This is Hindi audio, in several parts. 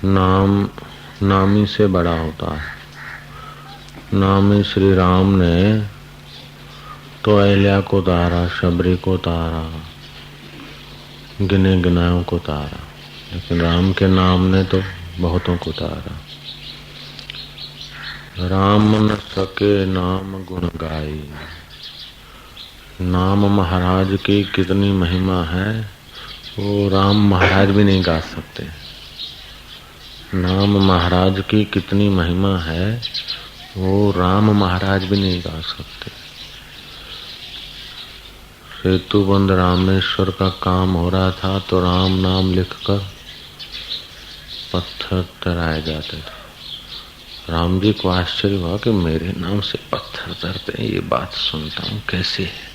नाम ही से बड़ा होता है। नाम ही श्री राम ने तो अहल्या को तारा, शबरी को तारा, गिने गिनायों को तारा, लेकिन राम के नाम ने तो बहुतों को तारा। राम न सके नाम गुण गाई। नाम महाराज की कितनी महिमा है वो राम महाराज भी नहीं गा सकते। नाम महाराज की कितनी महिमा है वो राम महाराज भी नहीं गा सकते। सेतुबंध रामेश्वर का काम हो रहा था तो राम नाम लिखकर पत्थर तराए जाते थे। राम जी को आश्चर्य हुआ कि मेरे नाम से पत्थर तरते हैं, ये बात सुनता हूँ कैसे है।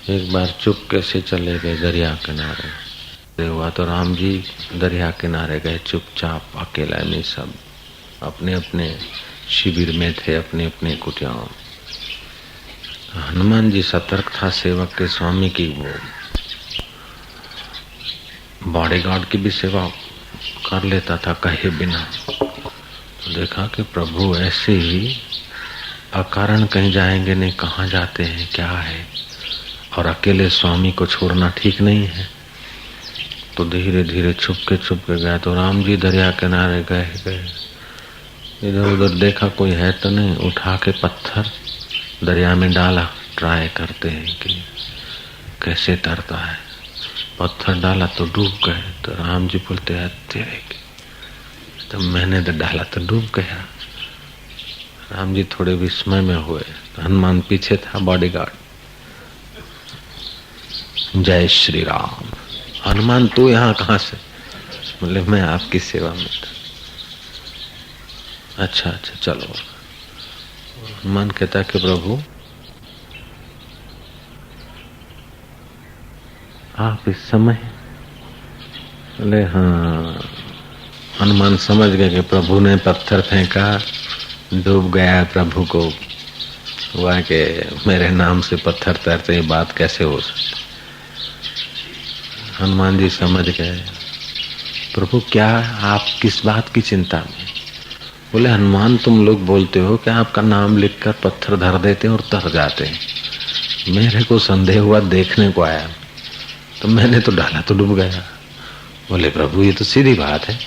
एक बार चुप कैसे चले गए दरिया किनारे। हुआ तो राम जी दरिया किनारे गए चुपचाप अकेला में, सब अपने अपने शिविर में थे, अपने अपने कुटियाओं। हनुमान जी सतर्क था, सेवक के स्वामी की वो बॉडीगार्ड की भी सेवा कर लेता था कहे बिना। तो देखा कि प्रभु ऐसे ही अकारण कहीं जाएंगे नहीं, कहाँ जाते हैं क्या है, और अकेले स्वामी को छोड़ना ठीक नहीं है। तो धीरे धीरे छुप के गया तो राम जी दरिया किनारे गए, इधर उधर देखा कोई है तो नहीं, उठा के पत्थर दरिया में डाला। ट्राई करते हैं कि कैसे तरता है। पत्थर डाला तो डूब गए। तो राम जी बोलते हैं तेरे की, तो मैंने तो डाला तो डूब गया। राम जी थोड़े विस्मय में हुए। तो हनुमान पीछे था बॉडीगार्ड। जय श्री राम। हनुमान तू यहाँ कहाँ से? बोले मैं आपकी सेवा में था। अच्छा चलो। हनुमान कहता कि प्रभु आप इस समय? बोले हाँ। हनुमान समझ गए कि प्रभु ने पत्थर फेंका, डूब गया। प्रभु को हुआ कि मेरे नाम से पत्थर तैरते, ये बात कैसे हो सकती। हनुमान जी समझ गए प्रभु क्या आप किस बात की चिंता में। बोले हनुमान तुम लोग बोलते हो कि आपका नाम लिखकर पत्थर धर देते और तर जाते हैं। मेरे को संदेह हुआ, देखने को आया, तो मैंने तो डाला तो डूब गया। बोले प्रभु ये तो सीधी बात है,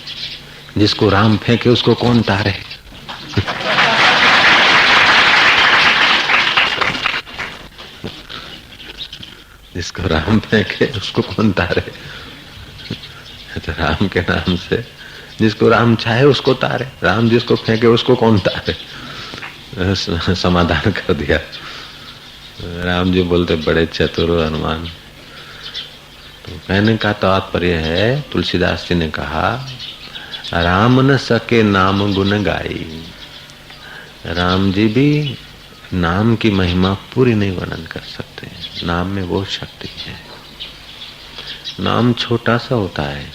जिसको राम फेंके उसको कौन तारे। जिसको राम फेंके उसको कौन तारे। तो राम के नाम से जिसको राम चाहे उसको तारे, राम जिसको फेंके उसको कौन तारे। समाधान कर दिया। राम जी बोलते बड़े चतुर हनुमान। तो कहने का तात्पर्य है, तुलसीदास जी ने कहा राम न सके नाम गुण गाई। राम जी भी नाम की महिमा पूरी नहीं वर्णन कर सकते। नाम में वो शक्ति है। नाम छोटा सा होता है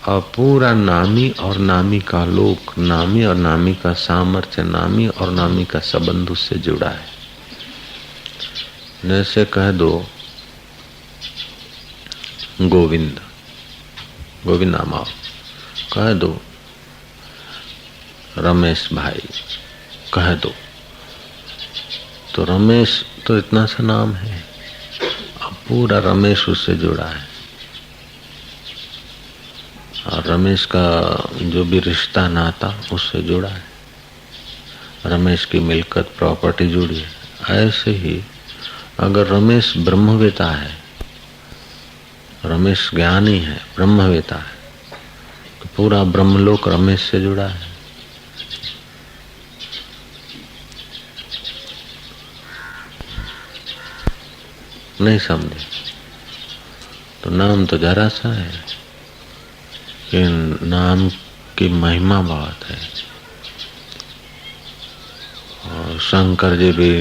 और पूरा नामी और नामी का लोक, नामी और नामी का सामर्थ्य, नामी और नामी का संबंध उससे जुड़ा है। जैसे कह दो गोविंद, गोविंद नाम आओ, कह दो रमेश भाई, कह दो तो रमेश तो इतना सा नाम है, अब पूरा रमेश उससे जुड़ा है। और रमेश का जो भी रिश्ता नाता उससे जुड़ा है। रमेश की मिलकत प्रॉपर्टी जुड़ी है। ऐसे ही अगर रमेश ब्रह्मवेता है, रमेश ज्ञानी है, ब्रह्मवेता है, तो पूरा ब्रह्मलोक रमेश से जुड़ा है। नहीं समझे तो नाम तो जरा सा है, लेकिन नाम की महिमा बहुत है। और शंकर जी भी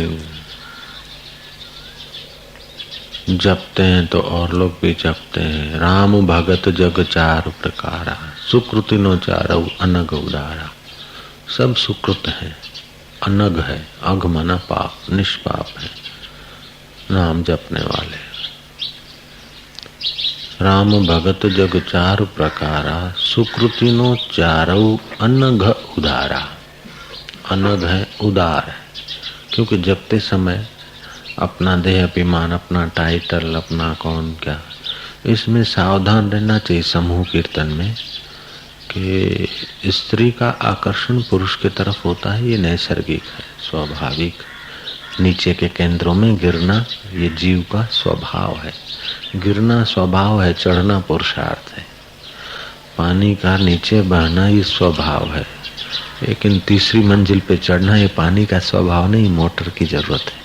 जपते हैं तो और लोग भी जपते हैं। राम भगत जग चार प्रकारा, सुकृति नो चारऊ अनग उदारा। सब सुकृत है, अनग है, अघ मना पाप, निष्पाप है नाम जपने वाले। राम भगत जग चारु प्रकारा, सुकृति नो चारु अनघ उदारा। अनघ है उदार है, क्योंकि जपते समय अपना देह अभिमान, अपना टाइटल, अपना कौन क्या, इसमें सावधान रहना चाहिए समूह कीर्तन में कि स्त्री का आकर्षण पुरुष की तरफ होता है, ये नैसर्गिक है, स्वाभाविक। नीचे के केंद्रों में गिरना ये जीव का स्वभाव है। गिरना स्वभाव है, चढ़ना पुरुषार्थ है। पानी का नीचे बहना ये स्वभाव है, लेकिन तीसरी मंजिल पे चढ़ना ये पानी का स्वभाव नहीं, मोटर की जरूरत है।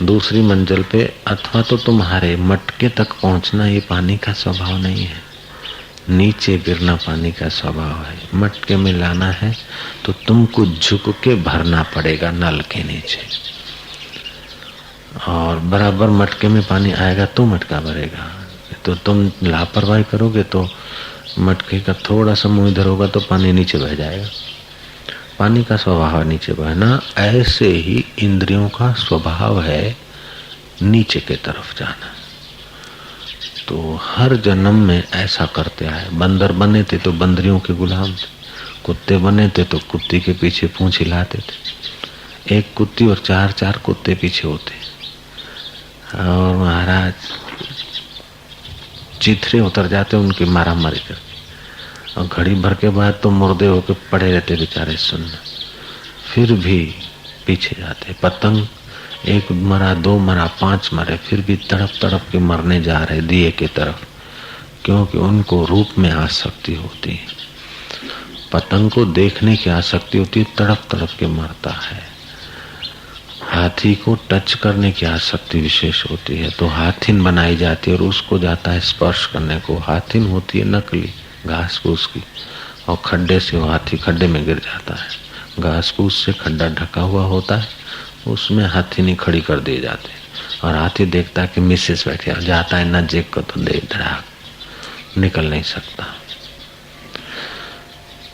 दूसरी मंजिल पे अथवा तो तुम्हारे मटके तक पहुंचना ये पानी का स्वभाव नहीं है, नीचे गिरना पानी का स्वभाव है। मटके में लाना है तो तुमको झुक के भरना पड़ेगा नल के नीचे, और बराबर मटके में पानी आएगा तो मटका भरेगा। तो तुम लापरवाही करोगे तो मटके का थोड़ा सा मुंह इधर होगा तो पानी नीचे बह जाएगा। पानी का स्वभाव नीचे बहना, ऐसे ही इंद्रियों का स्वभाव है नीचे के तरफ जाना। तो हर जन्म में ऐसा करते आए। बंदर बने थे तो बंदरियों के गुलाम थे, कुत्ते बने थे तो कुत्ती के पीछे पूंछ हिलाते थे। एक कुत्ती और चार चार कुत्ते पीछे होते, और महाराज चिथरे उतर जाते उनकी मारामारी करके, और घड़ी भर के बाद तो मुर्दे होके पड़े रहते बेचारे सुनना, फिर भी पीछे जाते। पतंग एक मरा, दो मरा, 5 मरे, फिर भी तड़प तड़प के मरने जा रहे दिए के तरफ, क्योंकि उनको रूप में आसक्ति होती है। पतंग को देखने की आसक्ति होती है, तड़प तड़प के मरता है। हाथी को टच करने की आसक्ति विशेष होती है, तो हाथिन बनाई जाती है और उसको जाता है स्पर्श करने को। हाथिन होती है नकली, घास फूस की, और खड्डे से वो हाथी खड्डे में गिर जाता है। घास फूस से खड्डा ढका हुआ होता है, उसमें हाथी नहीं खड़ी कर दिए जाते, और हाथी देखता है कि मिसेस बैठे, जाता है नजदीक को तो देख धड़ाक, निकल नहीं सकता।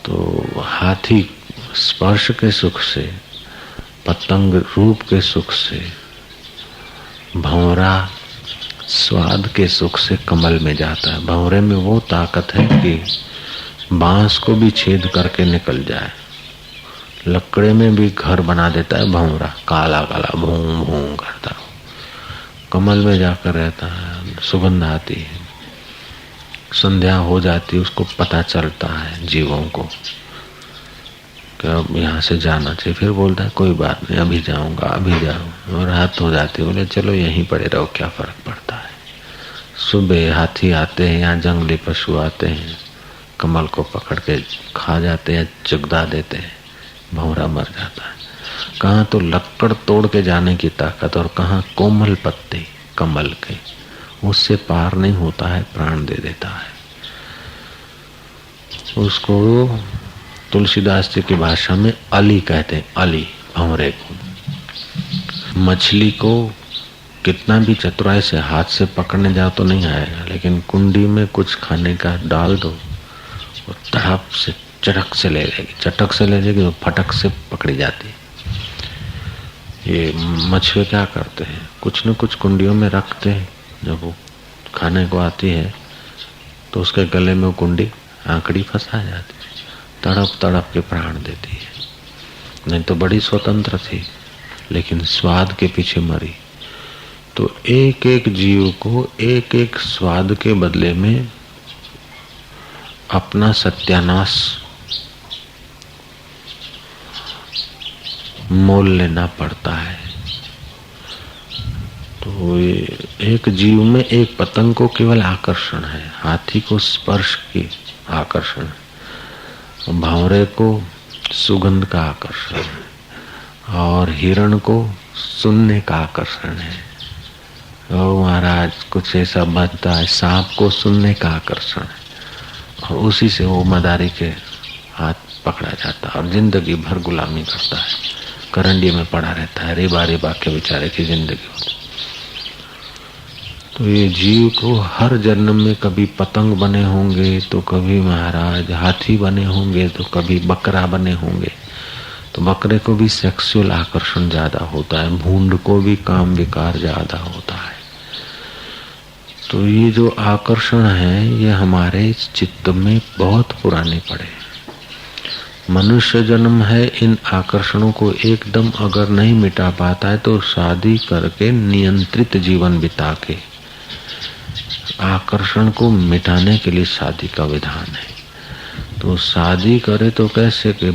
तो हाथी स्पर्श के सुख से, पतंग रूप के सुख से, भंवरा स्वाद के सुख से कमल में जाता है। भंवरे में वो ताकत है कि बांस को भी छेद करके निकल जाए। लकड़े में भी घर बना देता है भंवरा, काला काला भूं भूं करता। कमल में जाकर रहता है, सुगंध आती है, संध्या हो जाती है, उसको पता चलता है जीवों को कि अब यहाँ से जाना चाहिए। फिर बोलता है कोई बात नहीं, अभी जाऊंगा, अभी जाऊंगा, और रात हो जाती है, बोले चलो यहीं पड़े रहो, क्या फर्क पड़ता है। सुबह हाथी आते हैं, यहाँ जंगली पशु आते हैं, कमल को पकड़ के खा जाते हैं, चुगदा देते हैं, भंवरा मर जाता है। कहाँ तो लक्कड़ तोड़ के जाने की ताकत, और कहाँ कोमल पत्ते कमल के, उससे पार नहीं होता है, प्राण दे देता है। उसको तुलसीदास जी की भाषा में अली कहते हैं, अली भंवरे को। मछली को कितना भी चतुराई से हाथ से पकड़ने जाओ तो नहीं आएगा, लेकिन कुंडी में कुछ खाने का डाल दो, वो तड़प से चटक से ले लेगी, चटक से ले लेगी तो फटक से पकड़ी जाती है। ये मछुए क्या करते हैं, कुछ न कुछ कुंडियों में रखते हैं, जब वो खाने को आती है तो उसके गले में वो कुंडी आंकड़ी फंसा जाती है, तड़प तड़प के प्राण देती है। नहीं तो बड़ी स्वतंत्र थी, लेकिन स्वाद के पीछे मरी। तो एक एक जीव को एक एक स्वाद के बदले में अपना सत्यानाश मोल लेना पड़ता है। तो ये एक जीव में एक पतंग को केवल आकर्षण है, हाथी को स्पर्श की आकर्षण है, भावरे को सुगंध का आकर्षण है, और हिरण को सुनने का आकर्षण है। और महाराज कुछ ऐसा बनता है, सांप को सुनने का आकर्षण है, और उसी से वो मदारी के हाथ पकड़ा जाता है और जिंदगी भर गुलामी करता है, करंडी में पड़ा रहता है, रेबा रेबा के बेचारे की जिंदगी होती। तो ये जीव को हर जन्म में कभी पतंग बने होंगे, तो कभी महाराज हाथी बने होंगे, तो कभी बकरा बने होंगे। तो बकरे को भी सेक्सुअल आकर्षण ज्यादा होता है, भूंड को भी काम विकार ज्यादा होता है। तो ये जो आकर्षण है ये हमारे चित्त में बहुत पुराने पड़े। मनुष्य जन्म है, इन आकर्षणों को एकदम अगर नहीं मिटा पाता है तो शादी करके नियंत्रित जीवन बिता के आकर्षण को मिटाने के लिए शादी का विधान है। तो शादी करे तो कैसे कि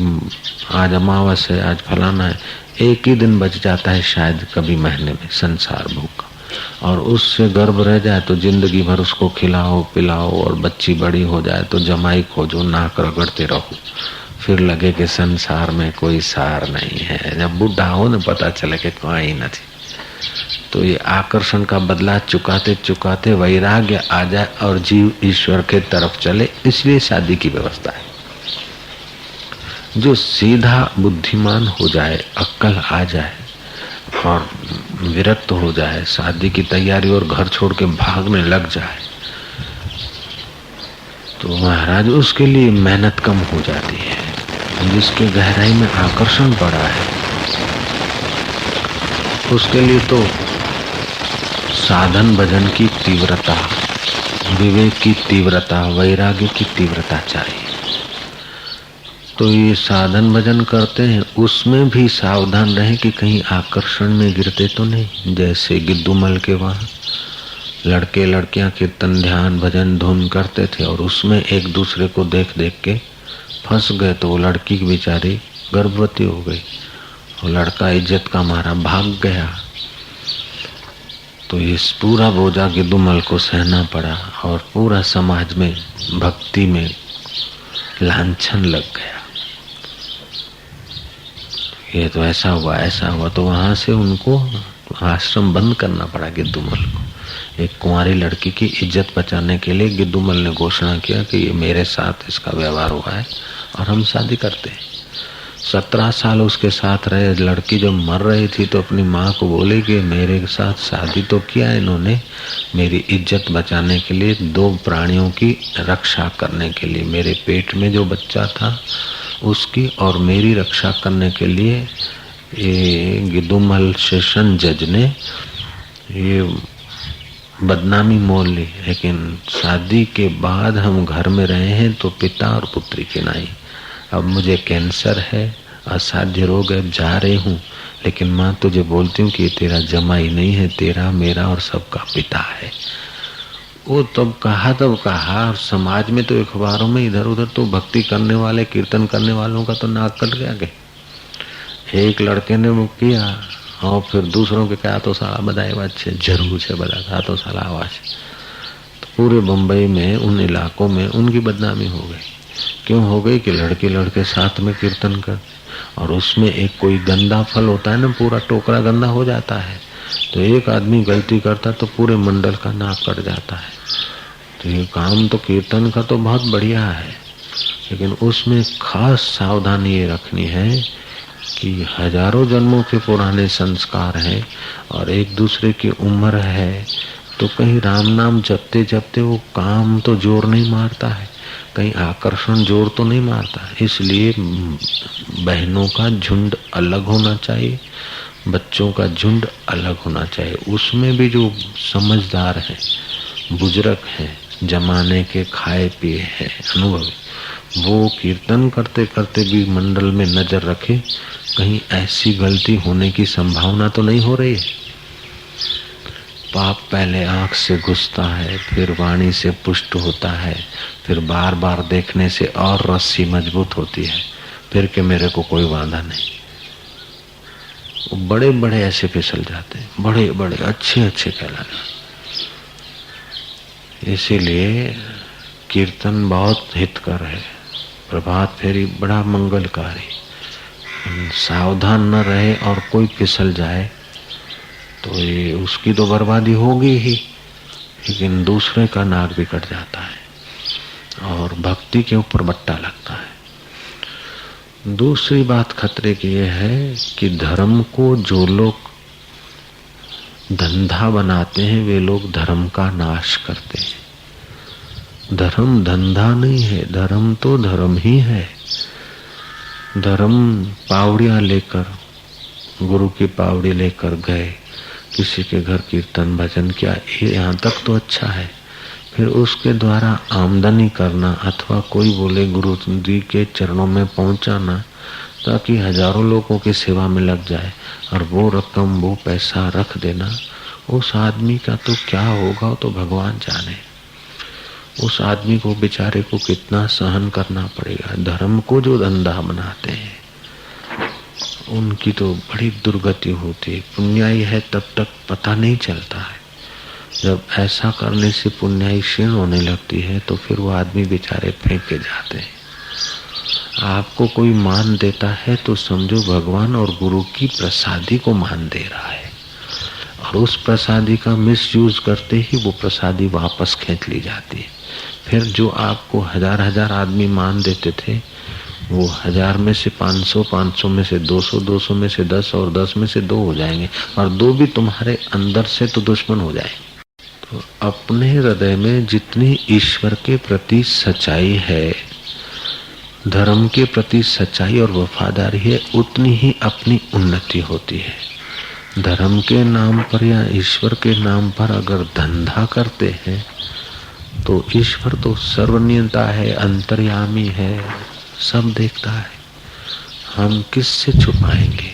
आज अमावस है, आज फलाना है, एक ही दिन बच जाता है शायद कभी महीने में संसार भोग का, और उससे गर्भ रह जाए तो जिंदगी भर उसको खिलाओ पिलाओ, और बच्ची बड़ी हो जाए तो जमाई खोजो, नाक रगड़ते रहो, फिर लगे कि संसार में कोई सार नहीं है। जब बुढ़ा हो न पता चले कि कोई नहीं। तो ये आकर्षण का बदला चुकाते चुकाते वैराग्य आ जाए और जीव ईश्वर के तरफ चले, इसलिए शादी की व्यवस्था है। जो सीधा बुद्धिमान हो जाए, अक्ल आ जाए और विरक्त हो जाए, शादी की तैयारी और घर छोड़ के भागने लग जाए, तो महाराज उसके लिए मेहनत कम हो जाती है। जिसके गहराई में आकर्षण पड़ा है उसके लिए तो साधन भजन की तीव्रता, विवेक की तीव्रता, वैराग्य की तीव्रता चाहिए। तो ये साधन भजन करते हैं, उसमें भी सावधान रहे कि कहीं आकर्षण में गिरते तो नहीं। जैसे गिद्दूमल के वहाँ लड़के लड़कियां कीर्तन ध्यान भजन धुन करते थे और उसमें एक दूसरे को देख देख के फंस गए, तो वो लड़की की बेचारी गर्भवती हो गई और लड़का इज्जत का मारा भाग गया। तो इस पूरा बोझा गिद्दूमल को सहना पड़ा और पूरा समाज में भक्ति में लांछन लग गया। ये तो ऐसा हुआ, तो वहां से उनको आश्रम बंद करना पड़ा गिद्दूमल को। एक कुंवारी लड़की की इज्जत बचाने के लिए गिद्दूमल ने घोषणा किया कि ये मेरे साथ इसका व्यवहार हुआ है और हम शादी करते हैं। 17 साल उसके साथ रहे। लड़की जब मर रही थी तो अपनी माँ को बोले कि मेरे साथ शादी तो किया इन्होंने मेरी इज्जत बचाने के लिए, 2 प्राणियों की रक्षा करने के लिए, मेरे पेट में जो बच्चा था उसकी और मेरी रक्षा करने के लिए ये गिद्दूमल सेशन जज ने ये बदनामी मोल ली। लेकिन शादी के बाद हम घर में रहे हैं तो पिता और पुत्री के नहीं। अब मुझे कैंसर है, असाध्य रोग है, जा रही हूँ, लेकिन माँ तुझे बोलती हूँ कि तेरा जमाई नहीं है, तेरा मेरा और सबका पिता है। वो तब कहा और समाज में तो अखबारों में इधर उधर तो भक्ति करने वाले कीर्तन करने वालों का तो नाक कट गया के। एक लड़के ने वो किया और फिर दूसरों के क्या तो साला बधाई बात से जरूर से बजा था तो साला आवाज। तो पूरे बम्बई में उन इलाकों में उनकी बदनामी हो गई। क्यों हो गई कि लड़के लड़के साथ में कीर्तन कर, और उसमें एक कोई गंदा फल होता है ना, पूरा टोकरा गंदा हो जाता है। तो एक आदमी गलती करता तो पूरे मंडल का नाक कट जाता है। तो ये काम तो कीर्तन का तो बहुत बढ़िया है, लेकिन उसमें खास सावधानी ये रखनी है कि हजारों जन्मों के पुराने संस्कार हैं और एक दूसरे की उम्र है, तो कहीं राम नाम जपते जपते वो काम तो जोर नहीं मारता है, कहीं आकर्षण जोर तो नहीं मारता। इसलिए बहनों का झुंड अलग होना चाहिए, बच्चों का झुंड अलग होना चाहिए। उसमें भी जो समझदार है, बुजुर्ग है, जमाने के खाए पिए हैं, अनुभवी, वो कीर्तन करते करते भी मंडल में नजर रखे कहीं ऐसी गलती होने की संभावना तो नहीं हो रही है। पाप पहले आंख से घुसता है, फिर वाणी से पुष्ट होता है, फिर बार बार देखने से और रस्सी मजबूत होती है, फिर के मेरे को कोई वादा नहीं। बड़े बड़े ऐसे फिसल जाते हैं, बड़े बड़े अच्छे अच्छे कहलाना। इसीलिए कीर्तन बहुत हितकर है, प्रभात फेरी बड़ा मंगलकारी। सावधान न रहे और कोई फिसल जाए तो ये उसकी तो बर्बादी होगी ही, लेकिन दूसरे का नाक भी कट जाता है और भक्ति के ऊपर बट्टा लगता है। दूसरी बात खतरे की यह है कि धर्म को जो लोग धंधा बनाते हैं वे लोग धर्म का नाश करते हैं। धर्म धंधा नहीं है, धर्म तो धर्म ही है। धर्म पावड़ियां लेकर, गुरु की पावड़ी लेकर गए, किसी के घर कीर्तन भजन किया, ये यहाँ तक तो अच्छा है। फिर उसके द्वारा आमदनी करना अथवा कोई बोले गुरु जी के चरणों में पहुंचाना ताकि हजारों लोगों की सेवा में लग जाए, और वो रकम वो पैसा रख देना, उस आदमी का तो क्या होगा तो भगवान जाने। उस आदमी को बेचारे को कितना सहन करना पड़ेगा। धर्म को जो धंधा बनाते हैं उनकी तो बड़ी दुर्गति होती है। पुण्याई है तब तक पता नहीं चलता है, जब ऐसा करने से पुण्याई क्षीण होने लगती है तो फिर वो आदमी बेचारे फेंके जाते हैं। आपको कोई मान देता है तो समझो भगवान और गुरु की प्रसादी को मान दे रहा है, और उस प्रसादी का मिसयूज करते ही वो प्रसादी वापस खींच ली जाती है। फिर जो आपको हजार हजार आदमी मान देते थे, वो 1000 में से 500, 500 में से 200, 200 में से 10 और 10 में से 2 हो जाएंगे, और 2 भी तुम्हारे अंदर से तो दुश्मन हो जाएंगे। तो अपने हृदय में जितनी ईश्वर के प्रति सच्चाई है, धर्म के प्रति सच्चाई और वफादारी है, उतनी ही अपनी उन्नति होती है। धर्म के नाम पर या ईश्वर के नाम पर अगर धंधा करते हैं तो ईश्वर तो सर्वनियंता है, अंतर्यामी है, सब देखता है। हम किससे छुपाएंगे।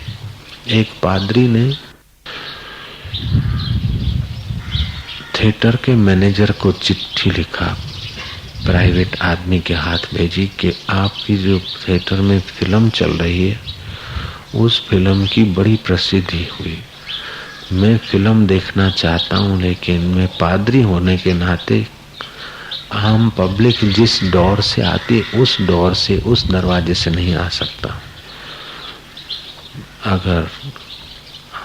एक पादरी ने थिएटर के मैनेजर को चिट्ठी लिखा, प्राइवेट आदमी के हाथ भेजी कि आपकी जो थिएटर में फिल्म चल रही है उस फिल्म की बड़ी प्रसिद्धि हुई, मैं फिल्म देखना चाहता हूँ, लेकिन मैं पादरी होने के नाते आम पब्लिक जिस डोर से आती उस डोर से, उस दरवाजे से नहीं आ सकता। अगर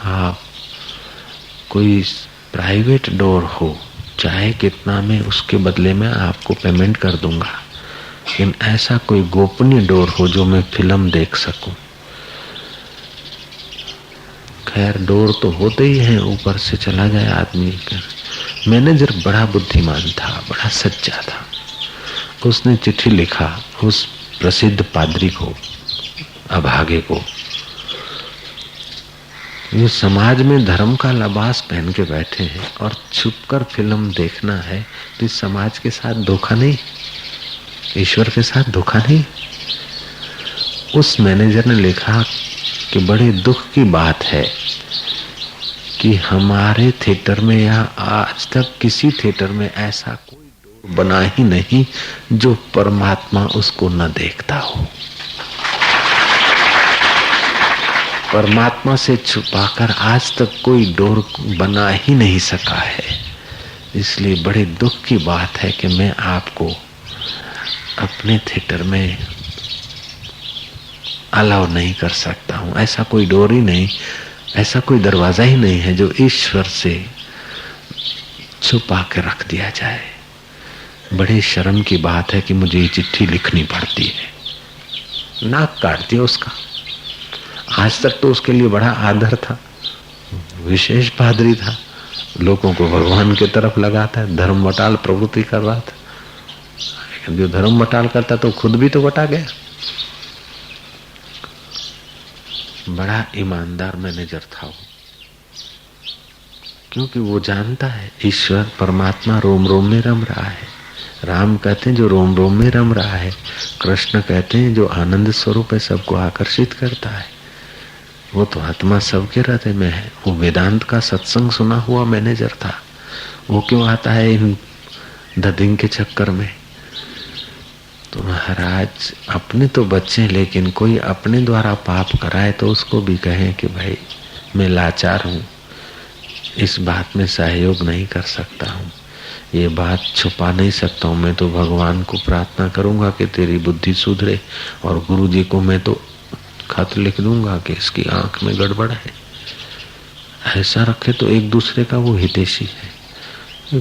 आप कोई प्राइवेट डोर हो, चाहे कितना, मैं उसके बदले में आपको पेमेंट कर दूंगा, लेकिन ऐसा कोई गोपनीय डोर हो जो मैं फिल्म देख सकूं। खैर डोर तो होते ही हैं, ऊपर से चला जाए आदमी। मैनेजर बड़ा बुद्धिमान था, बड़ा सच्चा था। उसने चिट्ठी लिखा उस प्रसिद्ध पादरी को, अभागे को, ये समाज में धर्म का लिबास पहन के बैठे हैं और छुपकर फिल्म देखना है, तो इस समाज के साथ धोखा नहीं, ईश्वर के साथ धोखा नहीं। उस मैनेजर ने लिखा कि बड़े दुख की बात है कि हमारे थिएटर में या आज तक किसी थिएटर में ऐसा कोई डोर बना ही नहीं जो परमात्मा उसको न देखता हो। परमात्मा से छुपाकर आज तक कोई डोर बना ही नहीं सका है। इसलिए बड़े दुख की बात है कि मैं आपको अपने थिएटर में अलाउ नहीं कर सकता हूँ। ऐसा कोई डोर ही नहीं, ऐसा कोई दरवाजा ही नहीं है जो ईश्वर से छुपा के रख दिया जाए। बड़ी शर्म की बात है कि मुझे ये चिट्ठी लिखनी पड़ती है। नाक काट दिया उसका। आज तक तो उसके लिए बड़ा आदर था, विशेष पादरी था, लोगों को भगवान की तरफ लगाता है, धर्म वटाल प्रवृत्ति कर रहा था। लेकिन जो धर्म वटाल करता तो खुद भी तो वटा गया। बड़ा ईमानदार मैनेजर था वो, क्योंकि वो जानता है ईश्वर परमात्मा रोम रोम में रम रहा है। राम कहते हैं जो रोम रोम में रम रहा है, कृष्ण कहते हैं जो आनंद स्वरूप है, सबको आकर्षित करता है। वो तो आत्मा सबके हृदय में है। वो वेदांत का सत्संग सुना हुआ मैनेजर था। वो क्यों आता है इन ददिंग के चक्कर में। तो महाराज अपने तो बच्चे, लेकिन कोई अपने द्वारा पाप कराए तो उसको भी कहें कि भाई मैं लाचार हूँ, इस बात में सहयोग नहीं कर सकता हूँ, ये बात छुपा नहीं सकता हूँ। मैं तो भगवान को प्रार्थना करूंगा कि तेरी बुद्धि सुधरे, और गुरु जी को मैं तो खत लिख दूंगा कि इसकी आंख में गड़बड़ है। ऐसा रखे तो एक दूसरे का वो हितैषी है।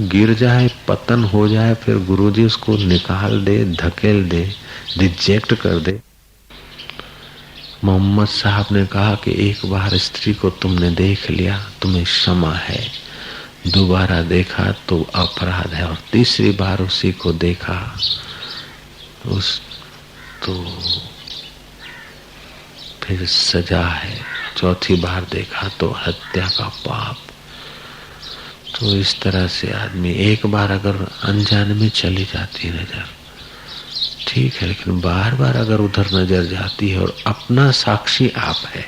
गिर जाए, पतन हो जाए, फिर गुरुजी उसको निकाल दे, धकेल दे, रिजेक्ट कर दे। मोहम्मद साहब ने कहा कि एक बार स्त्री को तुमने देख लिया, तुम्हें क्षमा है, दोबारा देखा तो अपराध है, और तीसरी बार उसी को देखा तो फिर सजा है, चौथी बार देखा तो हत्या का पाप। तो इस तरह से आदमी एक बार अगर अनजाने में चली जाती है नजर, ठीक है, लेकिन बार बार अगर उधर नजर जाती है और अपना साक्षी आप है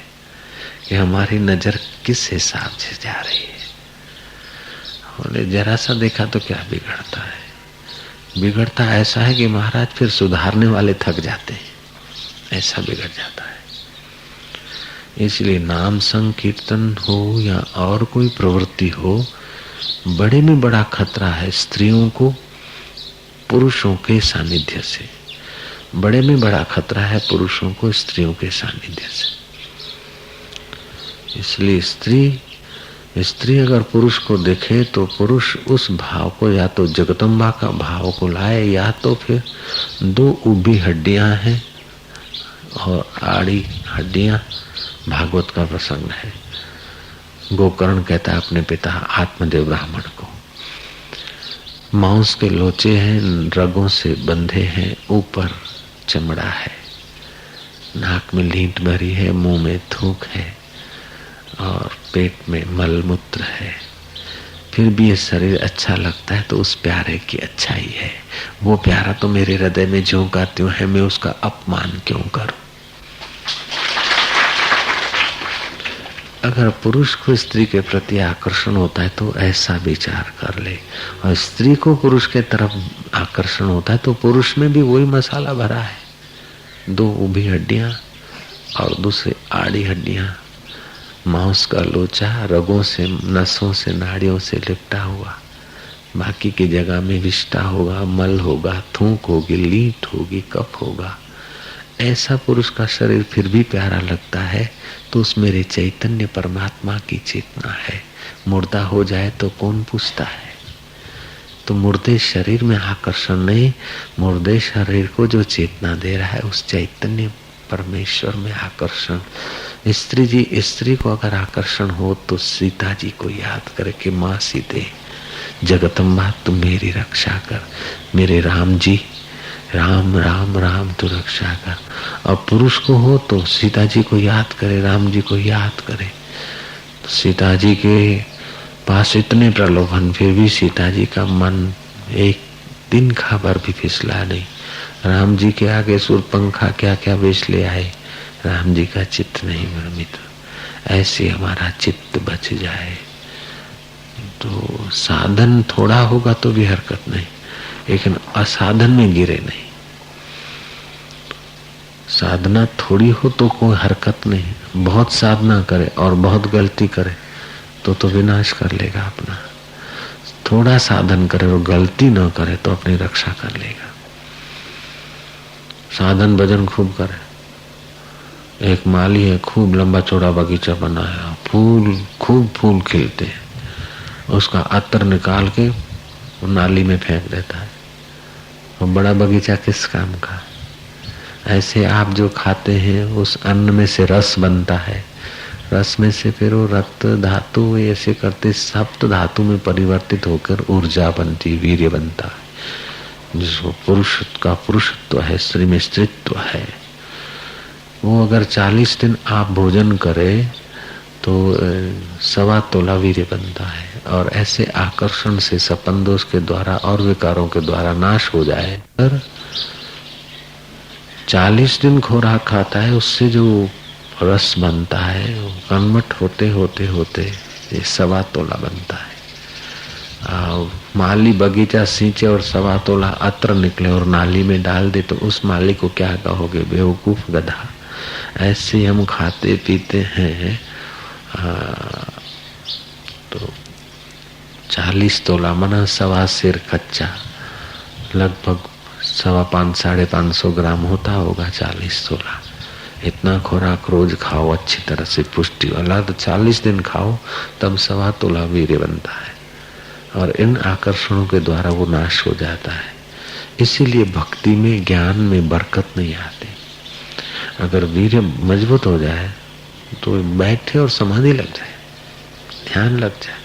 कि हमारी नजर किस हिसाब से जा रही है, बोले जरा सा देखा तो क्या बिगड़ता है। बिगड़ता ऐसा है कि महाराज फिर सुधारने वाले थक जाते हैं, ऐसा बिगड़ जाता है। इसलिए नाम संकीर्तन हो या और कोई प्रवृत्ति हो, बड़े में बड़ा खतरा है स्त्रियों को पुरुषों के सानिध्य से, बड़े में बड़ा खतरा है पुरुषों को स्त्रियों के सानिध्य से। इसलिए स्त्री अगर पुरुष को देखे तो पुरुष उस भाव को या तो जगदम्बा का भाव को लाए, या तो फिर दो उभी हड्डियां हैं और आड़ी हड्डियां। भागवत का प्रसंग है। गोकर्ण कहता है अपने पिता आत्मदेव ब्राह्मण को, मांस के लोचे हैं, रगों से बंधे हैं, ऊपर चमड़ा है, नाक में लींट भरी है, मुंह में थूक है और पेट में मलमूत्र है, फिर भी ये शरीर अच्छा लगता है तो उस प्यारे की अच्छाई है। वो प्यारा तो मेरे हृदय में ज्यों का त्यों है, मैं उसका अपमान क्यों करूं। अगर पुरुष को स्त्री के प्रति आकर्षण होता है तो ऐसा विचार कर ले, और स्त्री को पुरुष के तरफ आकर्षण होता है तो पुरुष में भी वही मसाला भरा है, दो उभी हड्डियां और दूसरी आड़ी हड्डियां, मांस का लोचा, रगों से, नसों से, नाड़ियों से लिपटा हुआ, बाकी की जगह में विष्ठा होगा, मल होगा, थूक होगी, लीट होगी, कफ होगा। ऐसा पुरुष का शरीर फिर भी प्यारा लगता है तो उस मेरे चैतन्य परमात्मा की चेतना है। मुर्दा हो जाए तो कौन पूछता है। तो मुर्दे शरीर में आकर्षण नहीं, मुर्दे शरीर को जो चेतना दे रहा है उस चैतन्य परमेश्वर में आकर्षण। स्त्री को अगर आकर्षण हो तो सीता जी को याद करे कि माँ सीते, जगदम्बा तुम मेरी रक्षा कर, मेरे राम जी, राम राम राम तू रक्षा कर। और पुरुष को हो तो सीता जी को याद करे, राम जी को याद करे। तो सीता जी के पास इतने प्रलोभन, फिर भी सीता जी का मन एक दिन का भर भी फिसला नहीं। राम जी के आगे सुरपंखा क्या क्या वेश ले आए, राम जी का चित्त नहीं भ्रमित। ऐसे हमारा चित्त बच जाए तो साधन थोड़ा होगा तो भी हरकत नहीं, लेकिन असाधन में गिरे नहीं। साधना थोड़ी हो तो कोई हरकत नहीं, बहुत साधना करे और बहुत गलती करे तो विनाश कर लेगा अपना। थोड़ा साधन करे और गलती न करे तो अपनी रक्षा कर लेगा। साधन भजन खूब करे। एक माली है, खूब लंबा चौड़ा बगीचा बनाया, खूब फूल खिलते हैं, उसका अत्तर निकाल के नाली में फेंक देता है। और बड़ा बगीचा किस काम का। ऐसे आप जो खाते हैं उस अन्न में से रस बनता है, रस में से फिर वो रक्त धातु ऐसे करते सप्त धातु में परिवर्तित होकर ऊर्जा बनती, वीर्य बनता है, जिसको पुरुष का पुरुषत्व है, स्त्री में स्त्रीत्व है। वो अगर 40 दिन आप भोजन करें तो 1.25 तोला वीर्य बनता है। और ऐसे आकर्षण से सपन दोष के द्वारा और विकारों के द्वारा नाश हो जाए। पर 40 दिन खुराक खाता है, उससे जो रस बनता है वो कन्वर्ट होते होते होते ये 1.25 तोला बनता है। माली बगीचा सींचे और 1.25 तोला अत्र निकले और नाली में डाल दे तो उस माली को क्या कहोगे, बेवकूफ गधा। ऐसे हम खाते पीते हैं तो 40 तोला मना 1.25 सेर कच्चा, लगभग 550-550 ग्राम होता होगा 40 तोला। इतना खुराक रोज खाओ अच्छी तरह से पुष्टि वाला, तो 40 दिन खाओ तब 1.25 तोला वीर्य बनता है। और इन आकर्षणों के द्वारा वो नाश हो जाता है। इसीलिए भक्ति में, ज्ञान में बरकत नहीं आती। अगर वीर्य मजबूत हो जाए तो बैठे और समाधि लग जाए, ध्यान लग जाए।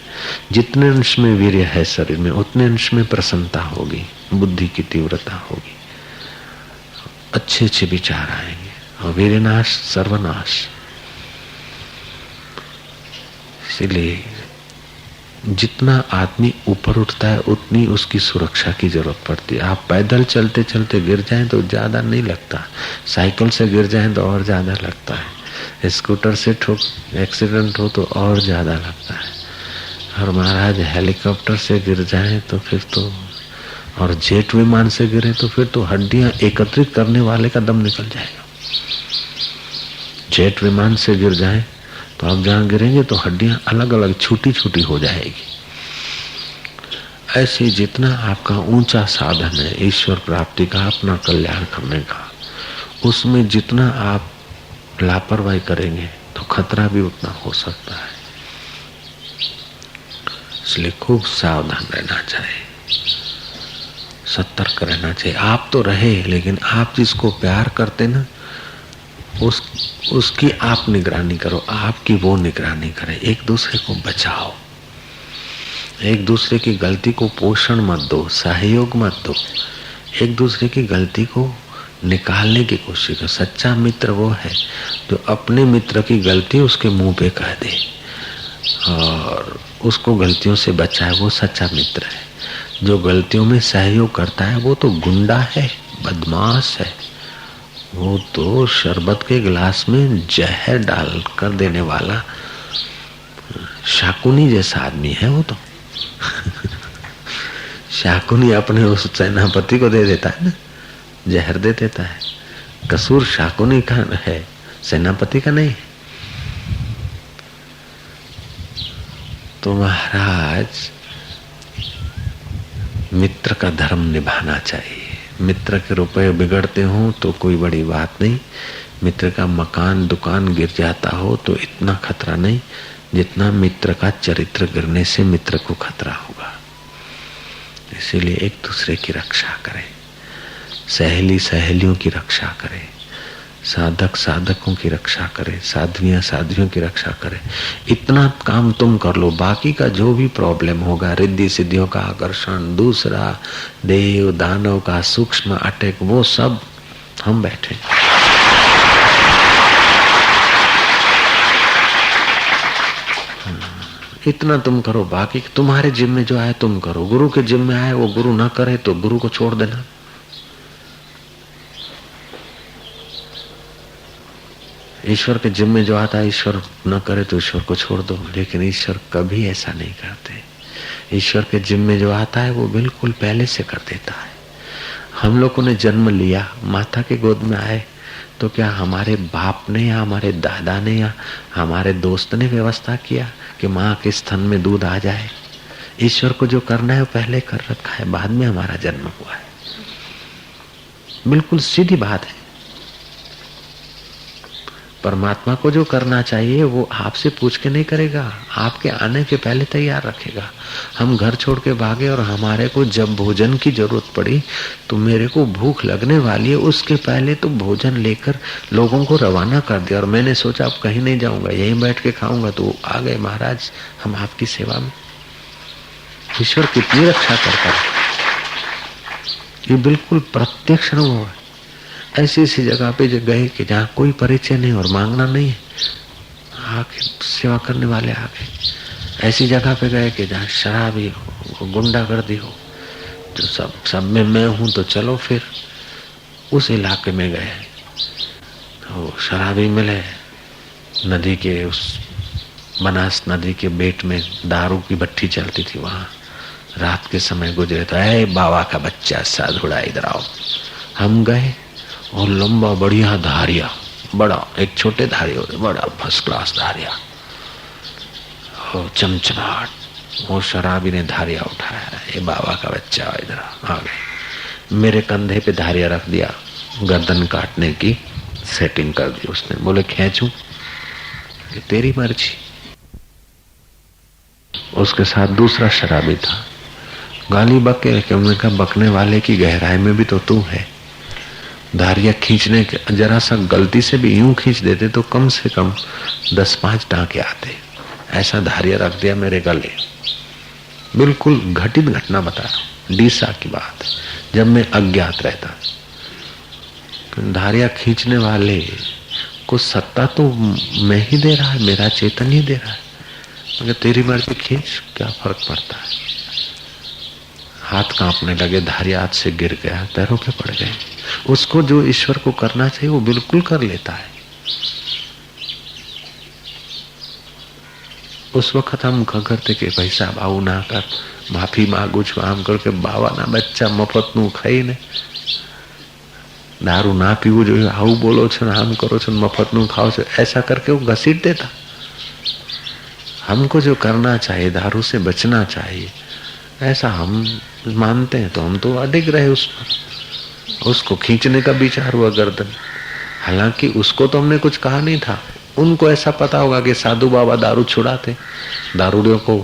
जितने अंश में वीर्य है शरीर में उतने अंश में प्रसन्नता होगी, बुद्धि की तीव्रता होगी, अच्छे अच्छे विचार आएंगे। और वीर्य नाश सर्वनाश। इसलिए जितना आदमी ऊपर उठता है उतनी उसकी सुरक्षा की जरूरत पड़ती है। आप पैदल चलते चलते गिर जाएं तो ज्यादा नहीं लगता, साइकिल से गिर जाएं तो और ज्यादा लगता है, स्कूटर से एक्सीडेंट हो तो और ज्यादा लगता है, और महाराज हेलीकॉप्टर से गिर जाएं तो फिर तो, और जेट विमान से गिरे तो फिर तो हड्डियां एकत्रित करने वाले का दम निकल जाएगा। जेट विमान से गिर जाएं तो आप जहां गिरेंगे तो हड्डियां अलग अलग छोटी छोटी हो जाएगी। ऐसे जितना आपका ऊंचा साधन है ईश्वर प्राप्ति का, अपना कल्याण करने का, उसमें जितना आप लापरवाही करेंगे तो खतरा भी उतना हो सकता है। इसलिए खूब सावधान रहना चाहिए, सतर्क रहना चाहिए। आप तो रहे, लेकिन आप जिसको प्यार करते ना उसकी आप निगरानी करो, आपकी वो निगरानी करे। एक दूसरे को बचाओ, एक दूसरे की गलती को पोषण मत दो, सहयोग मत दो, एक दूसरे की गलती को निकालने की कोशिश करो। सच्चा मित्र वो है जो अपने मित्र की गलती उसके मुंह पे कह दे और उसको गलतियों से बचाए, वो सच्चा मित्र है। जो गलतियों में सहयोग करता है वो तो गुंडा है, बदमाश है, वो तो शरबत के गिलास में जहर डाल कर देने वाला शाकुनी जैसा आदमी है वो तो। शाकुनी अपने उस सेनापति को दे देता है ना, जहर दे देता है। कसूर शाकुनी का है, सेनापति का नहीं। तो महाराज मित्र का धर्म निभाना चाहिए। मित्र के रुपए बिगड़ते हो तो कोई बड़ी बात नहीं, मित्र का मकान दुकान गिर जाता हो तो इतना खतरा नहीं जितना मित्र का चरित्र गिरने से मित्र को खतरा होगा। इसीलिए एक दूसरे की रक्षा करें, सहेली सहेलियों की रक्षा करें, साधक साधकों की रक्षा करे, साध्वियां साध्वियों की रक्षा करे। इतना काम तुम कर लो, बाकी का जो भी प्रॉब्लम होगा, रिद्धि सिद्धियों का आकर्षण, दूसरा देव दानव का सूक्ष्म अटैक, वो सब हम बैठे। इतना तुम करो, बाकी तुम्हारे जिम में जो आए तुम करो। गुरु के जिम में आए वो गुरु ना करे तो गुरु को छोड़ देना। ईश्वर के जिम्मे जो आता है ईश्वर न करे तो ईश्वर को छोड़ दो, लेकिन ईश्वर कभी ऐसा नहीं करते। ईश्वर के जिम्मे जो आता है वो बिल्कुल पहले से कर देता है। हम लोगों ने जन्म लिया, माता के गोद में आए तो क्या हमारे बाप ने या हमारे दादा ने या हमारे दोस्त ने व्यवस्था किया कि माँ के स्तन में दूध आ जाए? ईश्वर को जो करना है वो पहले कर रखा है, बाद में हमारा जन्म हुआ है। बिल्कुल सीधी बात है। परमात्मा को जो करना चाहिए वो आपसे पूछ के नहीं करेगा, आपके आने के पहले तैयार रखेगा। हम घर छोड़ के भागे और हमारे को जब भोजन की जरूरत पड़ी तो मेरे को भूख लगने वाली है, उसके पहले तो भोजन लेकर लोगों को रवाना कर दिया और मैंने सोचा अब कहीं नहीं जाऊंगा, यहीं बैठ के खाऊंगा। तो आ गए महाराज हम आपकी सेवा में। ईश्वर कितनी रक्षा करता है, ये बिल्कुल प्रत्यक्ष अनुभव है। ऐसी ऐसी जगह पे जो गए कि जहाँ कोई परिचय नहीं और मांगना नहीं है, आके सेवा करने वाले आ गए। ऐसी जगह पे गए कि जहाँ शराबी हो, गुंडागर्दी हो, तो सब में मैं हूँ तो चलो फिर उस इलाके में गए तो शराबी मिले। नदी के उस बनास नदी के बेट में दारू की भट्टी चलती थी, वहाँ रात के समय गुजरे तो ऐ बाबा का बच्चा साधुड़ा इधर आओ। हम गए और लंबा बढ़िया धारिया, बड़ा एक छोटे धारिया, बड़ा फर्स्ट क्लास धारिया और चमचमाट। वो शराबी ने धारिया उठाया, ये बाबा का बच्चा इधर आ गए। मेरे कंधे पे धारिया रख दिया, गर्दन काटने की सेटिंग कर दी उसने। बोले खींचूं? तेरी मर्जी। उसके साथ दूसरा शराबी था, गाली बके कि उन्होंने कहा बकने वाले की गहराई में भी तो तू है। धारिया खींचने के जरा सा गलती से भी यूं खींच देते तो कम से कम 10-5 टांके आते। ऐसा धारिया रख दिया मेरे गले। बिल्कुल घटित घटना बता रहा हूं, डीसा की बात, जब मैं अज्ञात रहता। धारिया खींचने वाले को सत्ता तो मैं ही दे रहा है, मेरा चेतन ही दे रहा है। अगर तेरी मर्जी खींच, क्या फर्क पड़ता है। हाथ कांपने लगे, धारी हाथ से गिर गया, पैरों पे पड़ गए। उसको जो ईश्वर को करना चाहिए वो बिल्कुल कर लेता है। उस वक्त हम कहते कि भाई साहब आऊ ना कर, माफी मांगू छू, आम करके बावाना बच्चा मफतનું ખાઈને दारू ना पीवू जो आऊ बोलो छो, आम करो छो, मफतનું खाओ छो, ऐसा करके वो घसीट देता। हमको जो करना चाहिए, दारू से बचना चाहिए, ऐसा हम मानते हैं तो हम तो अडिग रहे उस पर। उसको खींचने का विचार हुआ गर्दन, हालांकि उसको तो हमने कुछ कहा नहीं था। उनको ऐसा पता होगा कि साधु बाबा दारू छुड़ाते, दारूडियों को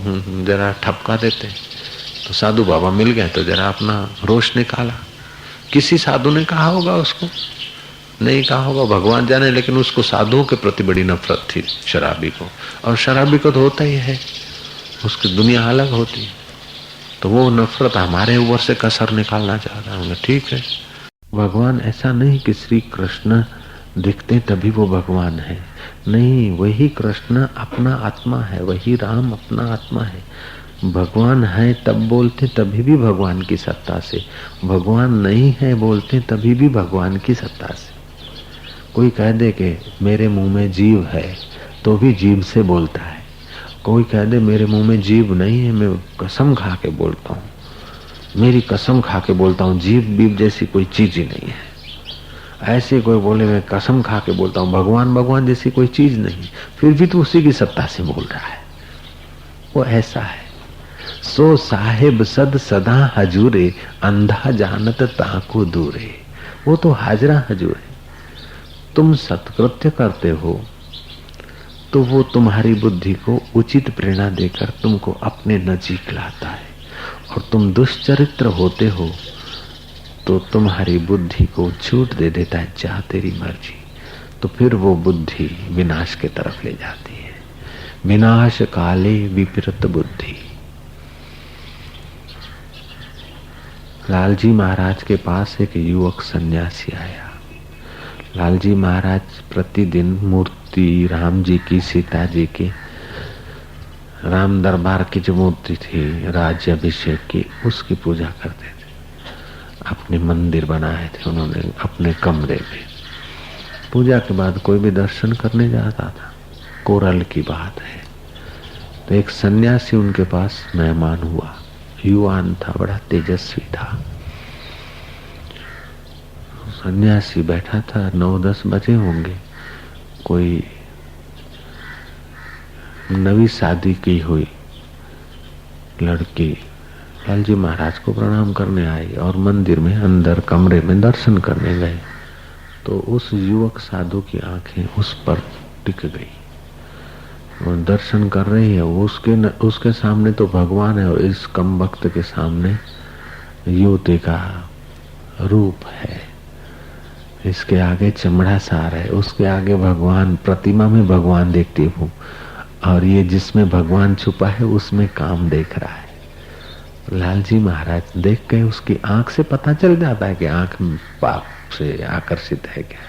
जरा ठपका देते, तो साधु बाबा मिल गए तो जरा अपना रोष निकाला। किसी साधु ने कहा होगा, उसको नहीं कहा होगा, भगवान जाने, लेकिन उसको साधुओं के प्रति बड़ी नफरत थी, शराबी को। और शराबी को तो होता ही है, उसकी दुनिया अलग होती है, तो वो नफरत हमारे ऊपर से कसर निकालना चाहता हूँ। ठीक है, भगवान ऐसा नहीं कि श्री कृष्ण दिखते तभी वो भगवान है, नहीं, वही कृष्ण अपना आत्मा है, वही राम अपना आत्मा है। भगवान है तब बोलते तभी भी भगवान की सत्ता से, भगवान नहीं है बोलते तभी भी भगवान की सत्ता से। कोई कह दे कि मेरे मुंह में जीव है तो भी जीव से बोलता है, कोई कह दे मेरे मुंह में जीव नहीं है, मैं कसम खा के बोलता हूँ, मेरी कसम खा के बोलता हूँ, जीव बीव जैसी कोई चीज ही नहीं है। ऐसे कोई बोले मैं कसम खा के बोलता हूँ, भगवान भगवान जैसी कोई चीज नहीं, फिर भी तो उसी की सत्ता से बोल रहा है। वो ऐसा है। सो साहेब सद सदा हजूरे, अंधा जानत ताको दूरे। वो तो हाजरा हजूर है। तुम सत्कृत्य करते हो तो वो तुम्हारी बुद्धि को उचित प्रेरणा देकर तुमको अपने नजीक लाता है, और तुम दुष्चरित्र होते हो तो तुम्हारी बुद्धि को छूट दे देता है, चाह तेरी मर्जी। तो फिर वो बुद्धि विनाश के तरफ ले जाती है। विनाश काले विपरीत बुद्धि। लालजी महाराज के पास एक युवक सन्यासी आया। लालजी महाराज प्रतिदिन मूर्ति राम जी की, सीता जी की, राम दरबार की जो मूर्ति थी राज्याभिषेक की, उसकी पूजा करते थे। अपने मंदिर बनाए थे उन्होंने अपने कमरे में। पूजा के बाद कोई भी दर्शन करने जाता था, कोरल की बात है, तो एक सन्यासी उनके पास मेहमान हुआ। युवान था, बड़ा तेजस्वी था। सन्यासी बैठा था, 9-10 बजे होंगे। कोई नवी शादी की हुई लड़की लालजी महाराज को प्रणाम करने आई और मंदिर में अंदर कमरे में दर्शन करने गए, तो उस युवक साधु की आंखें उस पर टिक गई। वो दर्शन कर रही है, उसके सामने तो भगवान है, और इस कम वक्त के सामने युवती का रूप है। इसके आगे चमड़ा सार है, उसके आगे भगवान, प्रतिमा में भगवान देखती हूँ, और ये जिसमें भगवान छुपा है उसमें काम देख रहा है। लालजी महाराज देख के उसकी आंख से पता चल जाता है कि आंख पाप से आकर्षित है क्या।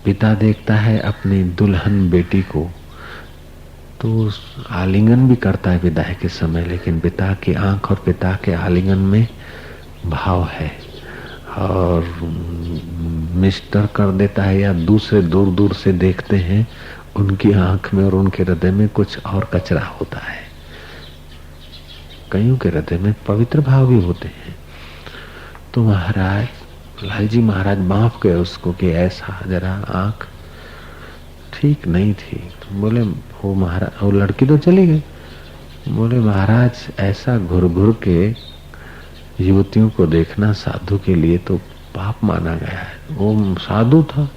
पिता देखता है अपनी दुल्हन बेटी को, तो आलिंगन भी करता है विदाई के समय, लेकिन पिता की आंख और पिता के आलिंगन में भाव है, और मिस्टर कर देता है, या दूसरे दूर दूर से देखते हैं, उनकी आंख में और उनके हृदय में कुछ और कचरा होता है। कईयों के हृदय में पवित्र भाव भी होते हैं। तो महाराज, लालजी महाराज माफ गए उसको कि ऐसा जरा आंख ठीक नहीं थी। तो बोले वो महाराज, वो लड़की तो चली गई। बोले महाराज, ऐसा घुर घुर के युवतियों को देखना साधु के लिए तो पाप माना गया है। वो साधु था,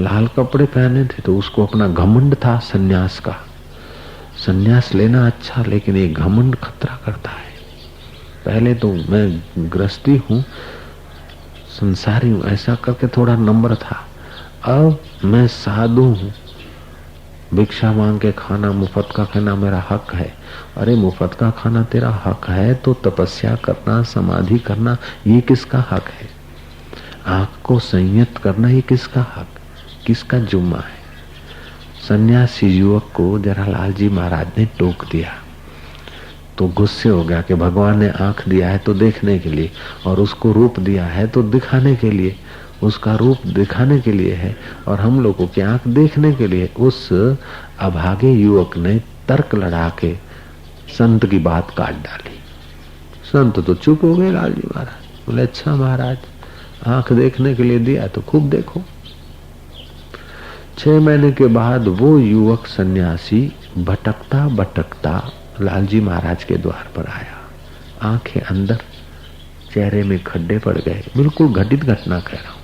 लाल कपड़े पहने थे, तो उसको अपना घमंड था सन्यास का। सन्यास लेना अच्छा, लेकिन ये घमंड खतरा करता है। पहले तो मैं गृहस्थी हूँ, संसारी हूँ, ऐसा करके थोड़ा नम्र था। अब मैं साधु हूँ, भिक्षा मांग के खाना, मुफ्त का खाना मेरा हक है। अरे मुफ्त का खाना तेरा हक है तो तपस्या करना, समाधि करना, ये किसका हक है? आंख को संयत करना, ये किसका हक, किसका जुम्मा है? सन्यासी युवक को जरा लालजी महाराज ने टोक दिया तो गुस्से हो गया कि भगवान ने आंख दिया है तो देखने के लिए और उसको रूप दिया है तो दिखाने के लिए, उसका रूप दिखाने के लिए है और हम लोगों की आंख देखने के लिए। उस अभागे युवक ने तर्क लड़ा के संत की बात काट डाली। संत तो चुप हो गए। लालजी महाराज बोले अच्छा महाराज, आंख देखने के लिए दिया तो खूब देखो। 6 महीने के बाद वो युवक सन्यासी भटकता भटकता लालजी महाराज के द्वार पर आया। आंखें अंदर, चेहरे में खड्डे पड़ गए। बिल्कुल घटित घटना कह रहा हूं।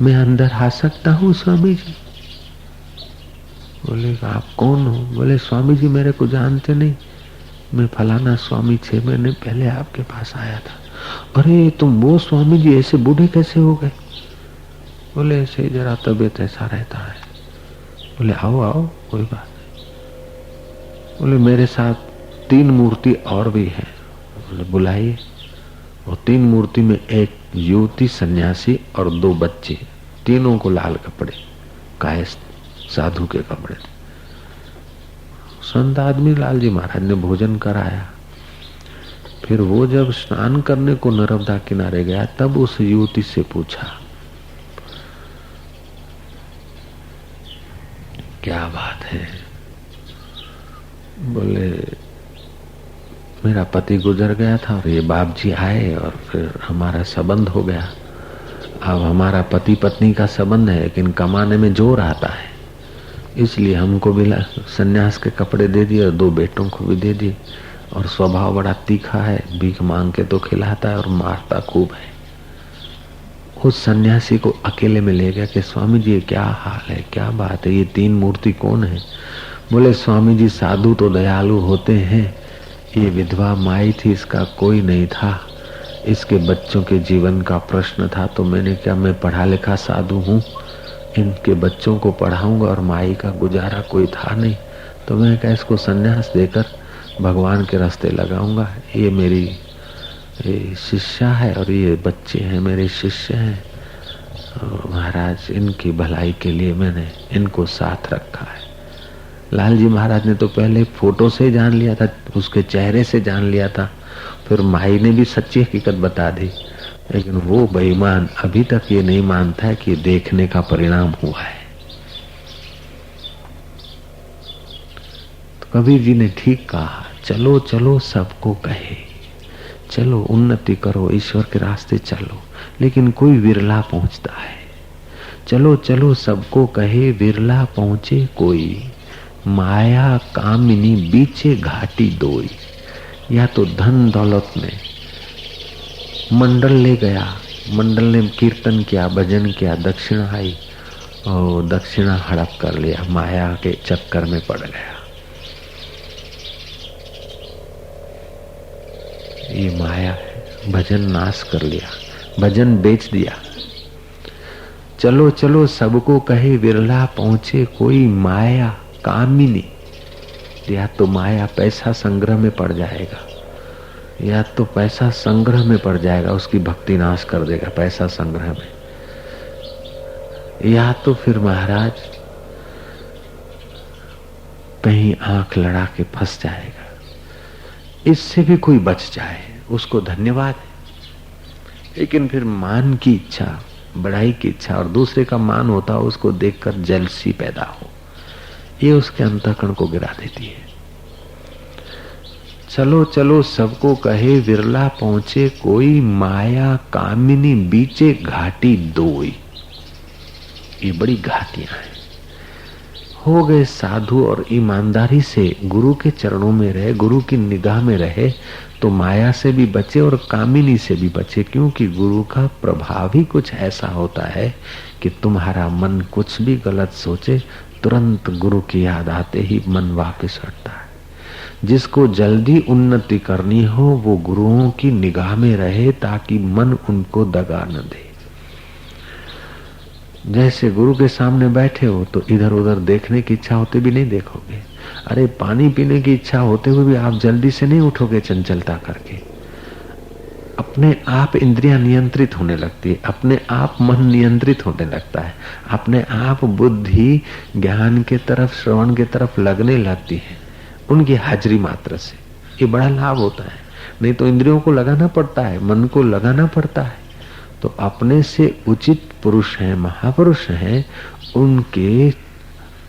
मैं अंदर आ सकता हूँ स्वामी जी? बोले आप कौन हो? बोले स्वामी जी मेरे को जानते नहीं, मैं फलाना स्वामी 6 महीने पहले आपके पास आया था। अरे तुम वो स्वामी जी, ऐसे बूढ़े कैसे हो गए? बोले ऐसे जरा तबीयत ऐसा रहता है। बोले आओ आओ कोई बात नहीं। बोले मेरे साथ 3 मूर्ति और भी है। बोले बुलाइए। और 3 मूर्ति में एक युवती सन्यासी और 2 बच्चे, तीनों को लाल कपड़े, कायस्थ साधु के कपड़े। संत आदमी लालजी महाराज ने भोजन कराया। फिर वो जब स्नान करने को नर्मदा किनारे गया तब उस युवती से पूछा क्या बात है? बोले मेरा पति गुजर गया था और ये बाप जी आए और फिर हमारा संबंध हो गया। अब हमारा पति पत्नी का संबंध है लेकिन कमाने में जोर आता है, इसलिए हमको भी सन्यास के कपड़े दे दिए और 2 बेटों को भी दे दिए। और स्वभाव बड़ा तीखा है, भीख मांग के तो खिलाता है और मारता खूब है। उस सन्यासी को अकेले में ले गया कि स्वामी जी क्या हाल है, क्या बात है, ये 3 मूर्ति कौन है? बोले स्वामी जी साधु तो दयालु होते हैं, ये विधवा माई थी, इसका कोई नहीं था, इसके बच्चों के जीवन का प्रश्न था तो मैंने क्या, मैं पढ़ा लिखा साधु हूँ, इनके बच्चों को पढ़ाऊंगा और माई का गुजारा कोई था नहीं तो मैं क्या इसको सन्यास देकर भगवान के रास्ते लगाऊंगा। ये मेरी शिष्या है और ये बच्चे हैं मेरे शिष्य हैं, महाराज इनकी भलाई के लिए मैंने इनको साथ रखा है। लालजी महाराज ने तो पहले फोटो से जान लिया था, उसके चेहरे से जान लिया था, फिर माई ने भी सच्ची हकीकत बता दी, लेकिन वो बेईमान अभी तक ये नहीं मानता है कि देखने का परिणाम हुआ है। तो कबीर जी ने ठीक कहा, चलो चलो सबको कहे, चलो उन्नति करो, ईश्वर के रास्ते चलो, लेकिन कोई विरला पहुंचता है। चलो चलो सबको कहे, विरला पहुंचे कोई, माया कामिनी बीचे घाटी दोई। या तो धन दौलत में मंडल ले गया, मंडल ने कीर्तन किया, भजन किया, दक्षिणा आई और दक्षिणा हड़प कर लिया, माया के चक्कर में पड़ गया। ये माया है, भजन नाश कर लिया, भजन बेच दिया। चलो चलो सबको कहे, विरला पहुंचे कोई, माया कामिनी। या तो माया पैसा संग्रह में पड़ जाएगा, या तो पैसा संग्रह में पड़ जाएगा, उसकी भक्ति नाश कर देगा पैसा संग्रह में, या तो फिर महाराज कहीं आंख लड़ा के फंस जाएगा। इससे भी कोई बच जाए उसको धन्यवाद है। लेकिन फिर मान की इच्छा, बड़ाई की इच्छा और दूसरे का मान होता हो उसको देखकर जलसी पैदा हो, ये उसके अंतःकरण को गिरा देती है। चलो चलो सबको कहे, विरला पहुंचे कोई, माया कामिनी बीचे घाटी दोई। ये बड़ी घाटियां हैं। हो गए साधु और ईमानदारी से गुरु के चरणों में रहे, गुरु की निगाह में रहे तो माया से भी बचे और कामिनी से भी बचे, क्योंकि गुरु का प्रभाव ही कुछ ऐसा होता है कि तुम्हारा मन कुछ भी गलत सोचे तुरंत गुरु की याद आते ही मन वापस हटता है। जिसको जल्दी उन्नति करनी हो वो गुरुओं की निगाह में रहे ताकि मन उनको दगा न दे। जैसे गुरु के सामने बैठे हो तो इधर उधर देखने की इच्छा होते भी नहीं देखोगे। अरे पानी पीने की इच्छा होते हुए भी आप जल्दी से नहीं उठोगे चंचलता करके। अपने आप इंद्रियां नियंत्रित होने लगती है, अपने आप मन नियंत्रित होने लगता है, अपने आप बुद्धि ज्ञान के तरफ, श्रवण के तरफ लगने लगती है उनकी हाजिरी मात्र से। ये बड़ा लाभ होता है। नहीं तो इंद्रियों को लगाना पड़ता है, मन को लगाना पड़ता है। तो अपने से उचित पुरुष हैं, महापुरुष हैं, उनके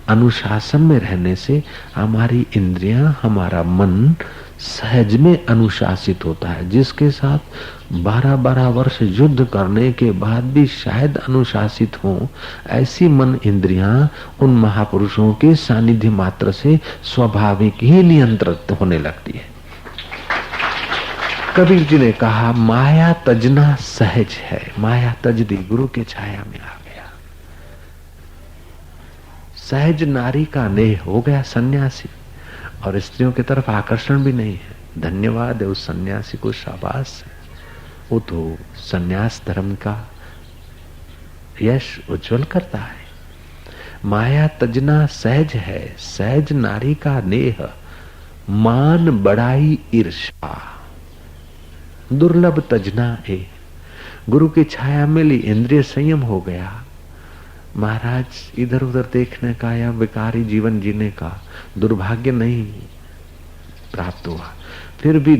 अनुशासन में रहने से हमारी इंद्रियां, हमारा मन सहज में अनुशासित होता है। जिसके साथ 12-12 वर्ष युद्ध करने के बाद भी शायद अनुशासित हो, ऐसी मन इंद्रियां उन महापुरुषों के सानिध्य मात्र से स्वाभाविक ही नियंत्रित होने लगती है। कबीर जी ने कहा, माया तजना सहज है। माया तज दी, गुरु के छाया में आ गया। सहज नारी का नेह हो गया सन्यासी, और स्त्रियों की तरफ आकर्षण भी नहीं है। धन्यवाद है उस सन्यासी को, शाबाश है। वो तो सन्यास धर्म का यश उज्जवल करता है। माया तजना सहज है, सहज नारी का नेह, मान बड़ाई ईर्षा दुर्लभ तजना ए। गुरु की छाया मिली, इंद्रिय संयम हो गया। महाराज इधर उधर देखने का या विकारी जीवन जीने का दुर्भाग्य नहीं प्राप्त हुआ। फिर भी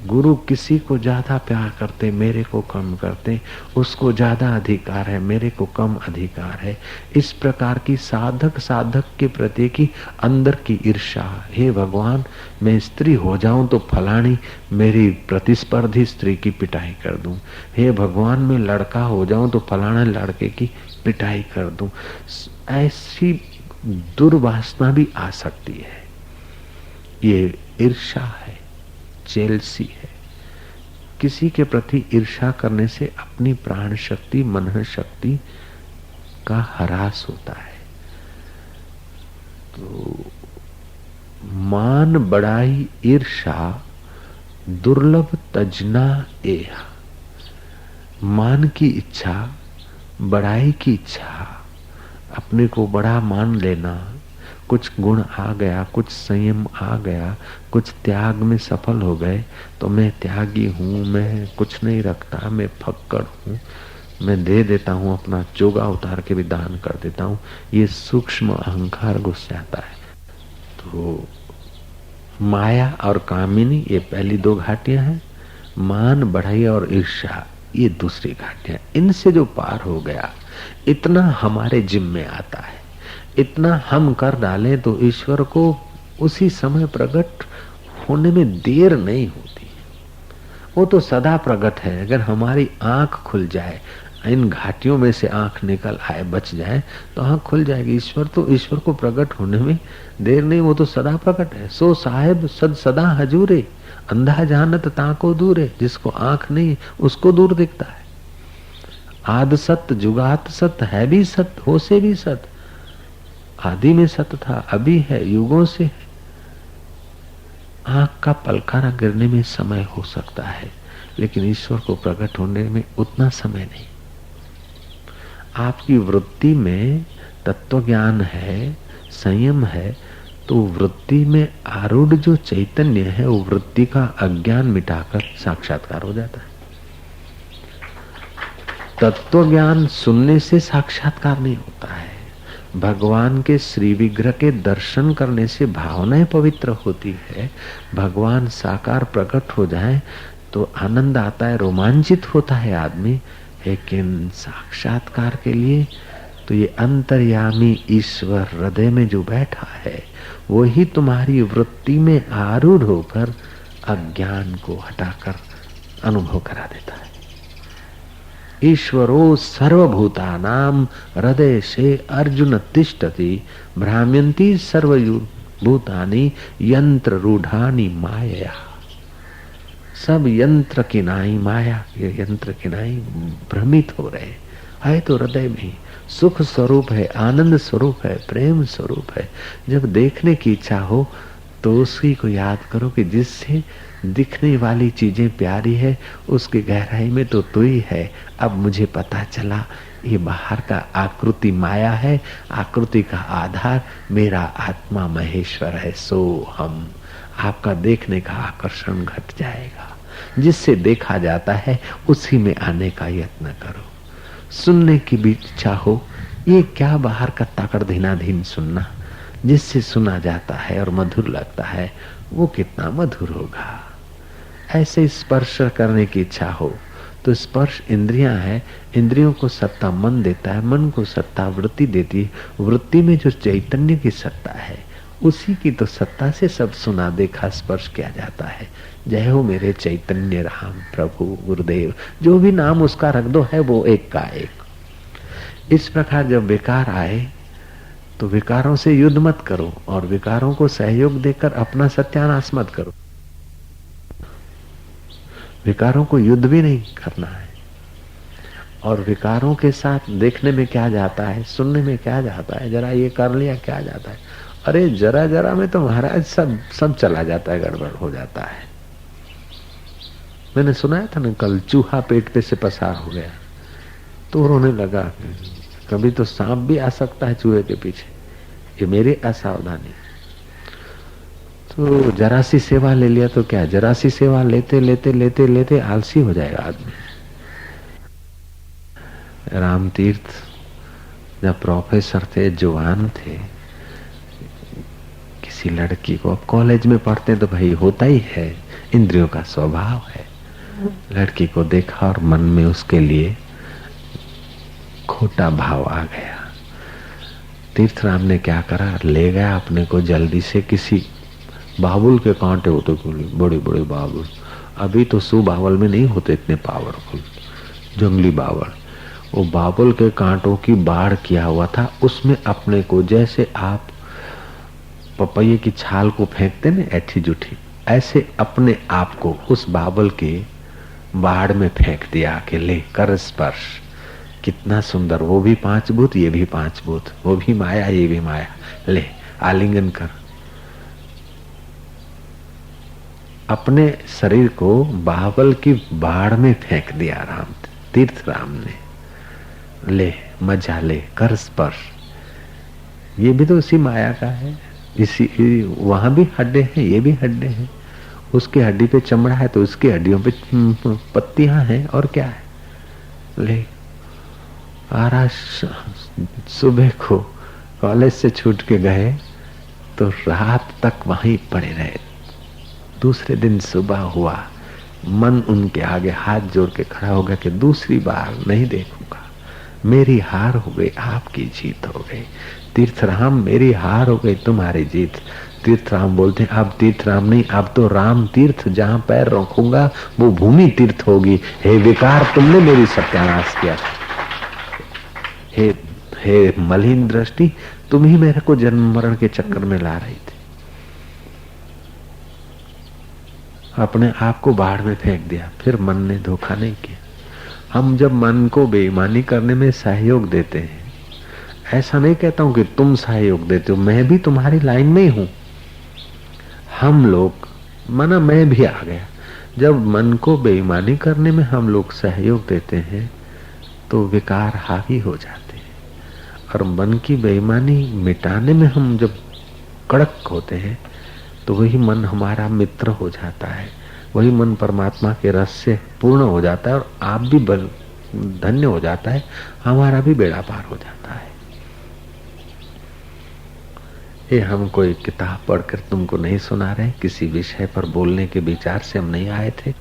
गुरु किसी को ज्यादा प्यार करते, मेरे को कम करते, उसको ज्यादा अधिकार है, मेरे को कम अधिकार है। इस प्रकार की साधक के प्रति की अंदर की ईर्ष्या। हे भगवान, मैं स्त्री हो जाऊं तो फलानी मेरी प्रतिस्पर्धी स्त्री की पिटाई कर दूं। हे भगवान, मैं लड़का हो जाऊं तो फलाना लड़के की पिटाई कर दूं। ऐसी दुर्वासना भी आ सकती है। ये ईर्ष्या है, जेलसी है। किसी के प्रति ईर्ष्या करने से अपनी प्राण शक्ति, मन शक्ति का ह्रास होता है। तो मान बड़ाई ईर्ष्या दुर्लभ तजना एह। मान की इच्छा, बड़ाई की इच्छा, अपने को बड़ा मान लेना, कुछ गुण आ गया, कुछ संयम आ गया, कुछ त्याग में सफल हो गए तो मैं त्यागी हूँ, मैं कुछ नहीं रखता, मैं फक्कड़ हूँ, मैं दे देता हूँ, अपना चोगा उतार के भी दान कर देता हूँ। ये सूक्ष्म अहंकार घुस जाता है। तो माया और कामिनी ये पहली दो घाटियां हैं, मान बढ़ाई और ईर्ष्या ये दूसरी घाटियां। इनसे जो पार हो गया, इतना हमारे जिम्मे आता है, इतना हम कर डालें तो ईश्वर को उसी समय प्रकट होने में देर नहीं होती। वो तो सदा प्रकट है। अगर हमारी आंख खुल जाए, इन घाटियों में से आंख निकल आए, बच जाए तो आंख खुल जाएगी। ईश्वर को प्रकट होने में देर नहीं, वो तो सदा प्रकट है। सो साहेब सद सदा हजूरे, अंधा जानत ताको दूरे। जिसको आंख नहीं उसको दूर दिखता है। आद सत्य जुगात सत्य, है भी सत्य, हो से भी सत्य। आदि में सत्य था, अभी है, युगों से है। आंख का पलकारा गिरने में समय हो सकता है, लेकिन ईश्वर को प्रकट होने में उतना समय नहीं। आपकी वृत्ति में तत्व ज्ञान है, संयम है, तो वृत्ति में आरूढ़ जो चैतन्य है वो वृत्ति का अज्ञान मिटाकर साक्षात्कार हो जाता है। तत्व ज्ञान सुनने से साक्षात्कार नहीं होता है। भगवान के श्री विग्रह के दर्शन करने से भावनाएं पवित्र होती है। भगवान साकार प्रकट हो जाए तो आनंद आता है, रोमांचित होता है आदमी। लेकिन साक्षात्कार के लिए तो ये अंतर्यामी ईश्वर हृदय में जो बैठा है वही तुम्हारी वृत्ति में आरूढ़ होकर अज्ञान को हटाकर अनुभव करा देता है। ईश्वरो सर्वभूतानां हृदय से अर्जुन तिष्ठति, भ्राम्यन्ति सर्वभूतानि यंत्र रूढ़ानि माया। सब यंत्र की नाई माया, ये यंत्र की नाई भ्रमित हो रहे है। तो हृदय में सुख स्वरूप है, आनंद स्वरूप है, प्रेम स्वरूप है। जब देखने की इच्छा हो तो उसी को याद करो कि जिससे दिखने वाली चीजें प्यारी है उसकी गहराई में तो तू ही है। अब मुझे पता चला ये बाहर का आकृति माया है, आकृति का आधार मेरा आत्मा महेश्वर है। सो हम आपका देखने का आकर्षण घट जाएगा। जिससे देखा जाता है उसी में आने का यत्न करो। सुनने की भी इच्छा हो, ये क्या बाहर का ताकड़ धीनाधीन सुनना, जिससे सुना जाता है और मधुर लगता है वो कितना मधुर होगा। ऐसे स्पर्श करने की इच्छा हो तो स्पर्श इंद्रियां है, इंद्रियों को सत्ता मन देता है, मन को सत्ता वृत्ति देती है, वृत्ति में जो चैतन्य की सत्ता है उसी की तो सत्ता से सब सुना देखा स्पर्श किया जाता है। जय हो मेरे चैतन्य राम प्रभु गुरुदेव, जो भी नाम उसका रख दो है वो एक का एक। इस प्रकार जब विकार आए तो विकारों से युद्ध मत करो और विकारों को सहयोग देकर अपना सत्यानाश मत करो। विकारों को युद्ध भी नहीं करना है। और विकारों के साथ देखने में क्या जाता है, सुनने में क्या जाता है, जरा ये कर लिया क्या जाता है। अरे जरा जरा में तो महाराज सब चला जाता है, गड़बड़ हो जाता है। मैंने सुनाया था ना कल, चूहा पेट पे से पसार हो गया तो रोने लगा। कभी तो सांप भी आ सकता है चूहे के पीछे, ये मेरी असावधानी। तो जरा सी सेवा ले लिया तो क्या, जरा सी सेवा लेते लेते लेते लेते आलसी हो जाएगा आदमी। राम तीर्थ जब प्रोफेसर थे, जवान थे, किसी लड़की को, अब कॉलेज में पढ़ते तो भाई होता ही है, इंद्रियों का स्वभाव है। लड़की को देखा और मन में उसके लिए खोटा भाव आ गया। तीर्थराम ने क्या करा, ले गया अपने को जल्दी से किसी बाबुल के कांटे होते बड़े बड़े बाबुल, अभी तो सू बावल में नहीं होते इतने पावरफुल, जंगली बावल। वो बाबुल के कांटों की बाढ़ किया हुआ था, उसमें अपने को जैसे आप पपैये की छाल को फेंकते ना ऐठी जुठी, ऐसे अपने आप को उस बाबुल के बाढ़ में फेंक दिया के ले कर स्पर्श। कितना सुंदर, वो भी पांच भूत ये भी पांच भूत, वो भी माया ये भी माया, ले आलिंगन कर। अपने शरीर को बावल की बाढ़ में फेंक दिया राम तीर्थराम ने। ले मजा ले कर स्पर्श, ये भी तो उसी माया का है। इसी वहां भी हड्डे हैं, ये भी हड्डे हैं, उसकी हड्डी पे चमड़ा है तो उसकी हड्डियों पे पत्तियां हैं, और क्या है। ले आज सुबह को कॉलेज से छूट के गए तो रात तक वहीं पड़े रहे। दूसरे दिन सुबह हुआ, मन उनके आगे हाथ जोड़ के खड़ा हो गया कि दूसरी बार नहीं देखूंगा, मेरी हार हो गई, आपकी जीत हो गई। तीर्थराम मेरी हार हो गई, तुम्हारी जीत। तीर्थराम बोलते अब तीर्थराम नहीं, अब तो राम तीर्थ, जहां पैर रखूंगा वो भूमि तीर्थ होगी। हे विकार, तुमने मेरी सत्यानाश किया। हे मलिन दृष्टि, तुम ही मेरे को जन्म मरण के चक्कर में ला रही थी। अपने आप को बाढ़ में फेंक दिया, फिर मन ने धोखा नहीं किया। हम जब मन को बेईमानी करने में सहयोग देते हैं, ऐसा नहीं कहता हूं कि तुम सहयोग देते हो, मैं भी तुम्हारी लाइन में ही हूं। हम लोग माना मैं भी आ गया, जब मन को बेईमानी करने में हम लोग सहयोग देते हैं तो विकार हावी हो जाते हैं, और मन की बेईमानी मिटाने में हम जब कड़क होते हैं तो वही मन हमारा मित्र हो जाता है, वही मन परमात्मा के रस से पूर्ण हो जाता है, और आप भी धन्य हो जाता है, हमारा भी बेड़ा पार हो जाता है। ये हम कोई किताब पढ़कर तुमको नहीं सुना रहे, किसी विषय पर बोलने के विचार से हम नहीं आए थे।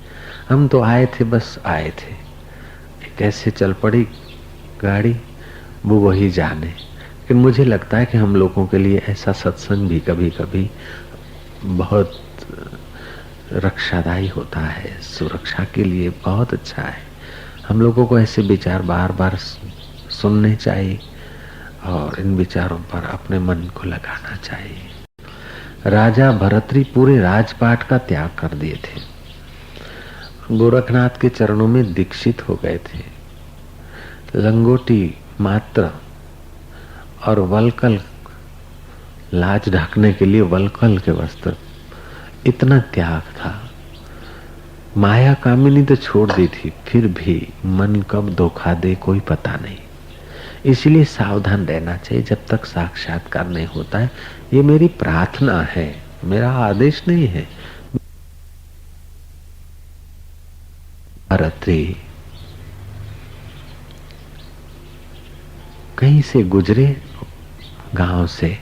हम तो आए थे, बस आए थे। कैसे चल पड़ी गाड़ी वो वही जाने। लेकिन मुझे लगता है कि हम लोगों के लिए ऐसा सत्संग भी कभी कभी बहुत रक्षादायी होता है, सुरक्षा के लिए बहुत अच्छा है। हम लोगों को ऐसे विचार बार बार सुनने चाहिए और इन विचारों पर अपने मन को लगाना चाहिए। राजा भरतरी पूरे राजपाट का त्याग कर दिए थे, गोरखनाथ के चरणों में दीक्षित हो गए थे। लंगोटी मात्र और वलकल, लाज ढकने के लिए वलकल के वस्त्र, इतना त्याग था। माया कामिनी तो छोड़ दी थी, फिर भी मन कब धोखा दे कोई पता नहीं। इसलिए सावधान रहना चाहिए जब तक साक्षात्कार नहीं होता है। ये मेरी प्रार्थना है, मेरा आदेश नहीं है। रात्रि कहीं से गुजरे गांव से,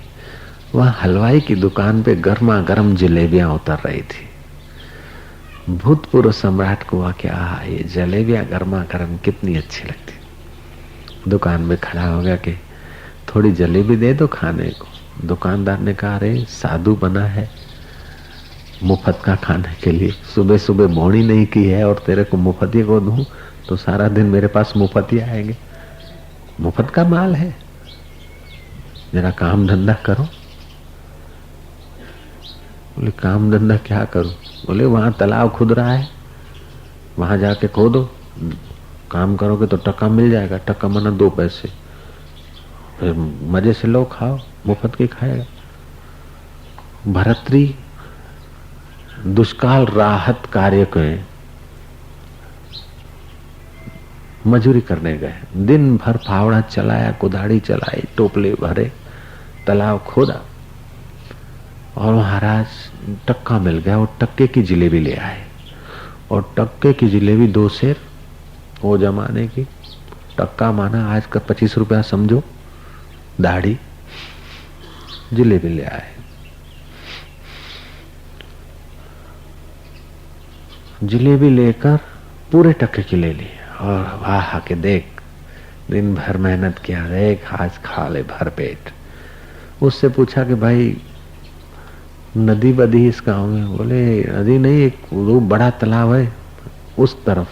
वह हलवाई की दुकान पे गर्मा गर्म जलेबियां उतर रही थी। भूतपूर्व सम्राट को हुआ कि आह, ये जलेबियां गर्मा गर्म कितनी अच्छी लगती। दुकान में खड़ा हो गया कि थोड़ी जलेबी दे दो खाने को। दुकानदार ने कहा, अरे साधु बना है मुफ्त का खाने के लिए, सुबह सुबह बोनी नहीं की है और तेरे को मुफ्त ही को दूं तो सारा दिन मेरे पास मुफ्त ही आएंगे। मुफ्त का माल है, जरा काम धंधा करो। बोले काम धंधा क्या करूं? बोले वहां तालाब खुद रहा है, वहां जाके खोदो, काम करोगे तो टक्का मिल जाएगा। टक्का माना 2 पैसे, फिर मजे से लो खाओ, मुफ्त के खाएगा। भरतरी दुष्काल राहत कार्य के मजूरी करने गए। दिन भर फावड़ा चलाया, कुदाड़ी चलाई, टोपले भरे, तालाब खोदा और महाराज टक्का मिल गया। और टक्के की जिलेबी ले आए और टक्के की जिलेबी 2 सेर, वो जमाने की। टक्का माना आज का 25 रुपया समझो, दाढ़ी। जिलेबी ले आए। जिलेबी लेकर पूरे टक्के की ले ली और वाह के देख, दिन भर मेहनत किया, देख आज खा ले भर पेट। उससे पूछा कि भाई नदी बदी इस गांव में? बोले नदी नहीं, एक वो बड़ा तालाब है उस तरफ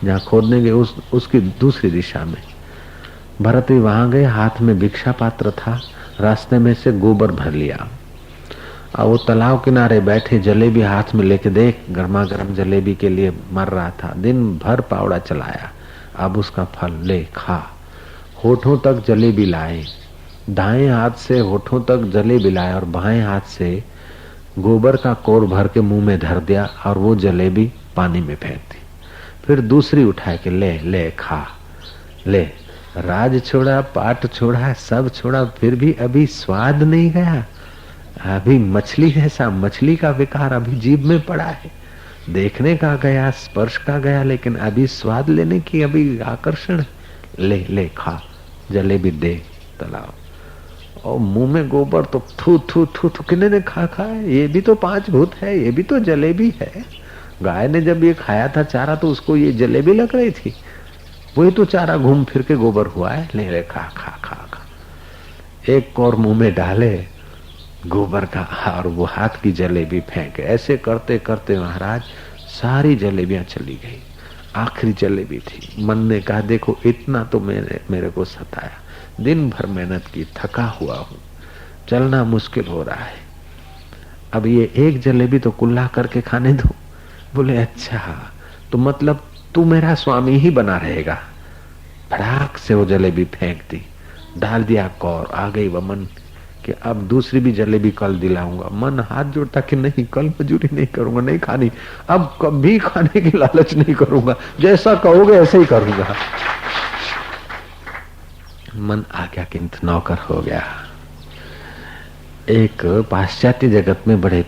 जहाँ खोदने गए, उसकी दूसरी दिशा में। भरत भी वहां गए, हाथ में भिक्षा पात्र था, रास्ते में से गोबर भर लिया और वो तालाब किनारे बैठे जलेबी हाथ में लेके, देख गर्मा गर्म जलेबी के लिए मर रहा था। दिन भर पावड़ा चलाया, अब उसका फल ले खा। होठों तक जलेबी लाए, दाएं हाथ से होठों तक जलेबी लाए और बाएं हाथ से गोबर का कोर भर के मुंह में धर दिया और वो जलेबी पानी में फेंक दी। फिर दूसरी उठा के ले ले खा ले। राज छोड़ा, पाट छोड़ा, सब छोड़ा, फिर भी अभी स्वाद नहीं गया। अभी मछली जैसा, मछली का विकार अभी जीभ में पड़ा है। देखने का गया, स्पर्श का गया, लेकिन अभी स्वाद लेने की अभी आकर्षण। ले ले खा, जलेबी दे तालाब। और मुंह में गोबर तो थू थू थू थू, किन्ने ने खा है? ये भी तो 5 भूत है, ये भी तो जलेबी है। गाय ने जब ये खाया था चारा तो उसको ये जलेबी लग रही थी, वही तो चारा घूम फिर के गोबर हुआ है। ले ले खा खा खा खा। एक और मुंह में डाले गोबर का और वो हाथ की जलेबी फेंके। ऐसे करते करते महाराज सारी जलेबियां चली गई, आखिरी जलेबी थी। मन ने कहा देखो इतना तो मेरे को सताया, दिन भर मेहनत की, थका हुआ हूं, चलना मुश्किल हो रहा है, अब ये एक जलेबी तो कुल्ला करके खाने दो। बोले अच्छा तो मतलब तू मेरा स्वामी ही बना रहेगा। फटाक से वो जलेबी फेंक दी, डाल दिया कौर। आ गई वमन कि अब दूसरी भी जलेबी कल दिलाऊंगा। मन हाथ जोड़ता कि नहीं, कल मजूरी नहीं करूंगा, नहीं खानी, अब कभी खाने की लालच नहीं करूंगा, जैसा कहोगे ऐसे ही करूंगा। मन आज्ञाकिंत नौकर हो गया। एक पाश्चात्य जगत में बड़े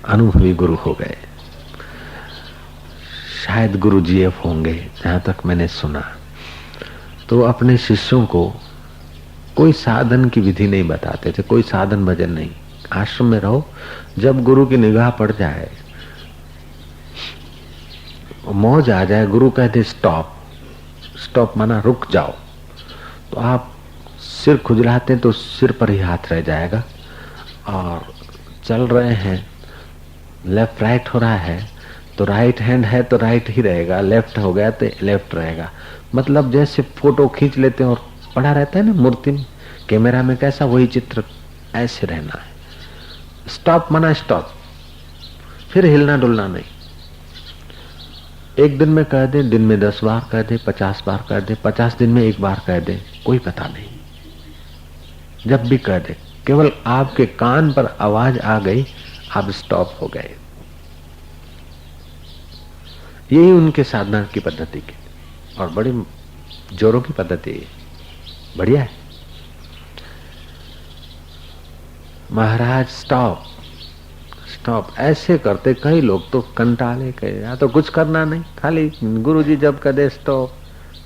अनुभवी गुरु हो गए, शायद गुरु जीएफ होंगे जहां तक मैंने सुना। तो अपने शिष्यों को कोई साधन की विधि नहीं बताते थे, कोई साधन भजन नहीं। आश्रम में रहो, जब गुरु की निगाह पड़ जाए, मौज आ जाए, गुरु कहते स्टॉप, स्टॉप माना रुक जाओ, तो आप सिर खुजलाते तो सिर पर ही हाथ रह जाएगा। और चल रहे हैं, लेफ्ट राइट हो रहा है तो राइट हैंड है तो राइट ही रहेगा, लेफ्ट हो गया तो लेफ्ट रहेगा। मतलब जैसे फोटो खींच लेते हैं और पड़ा रहता है ना मूर्ति में, कैमरा में कैसा, वही चित्र ऐसे रहना है। स्टॉप माना स्टॉप, फिर हिलना डुलना नहीं। एक दिन में कह दे, दिन में 10 बार कह दे, 50 बार कह दे, 50 दिन में 1 बार कह दे, कोई पता नहीं। जब भी कह दे, केवल आपके कान पर आवाज आ गई, आप स्टॉप हो गए। यही उनके साधना की पद्धति की और बड़ी जोरों की पद्धति है, बढ़िया है। महाराज स्टॉप स्टॉप। ऐसे करते कई लोग तो कंटाले के, या तो कुछ करना नहीं, खाली गुरुजी जब कदे स्टॉप,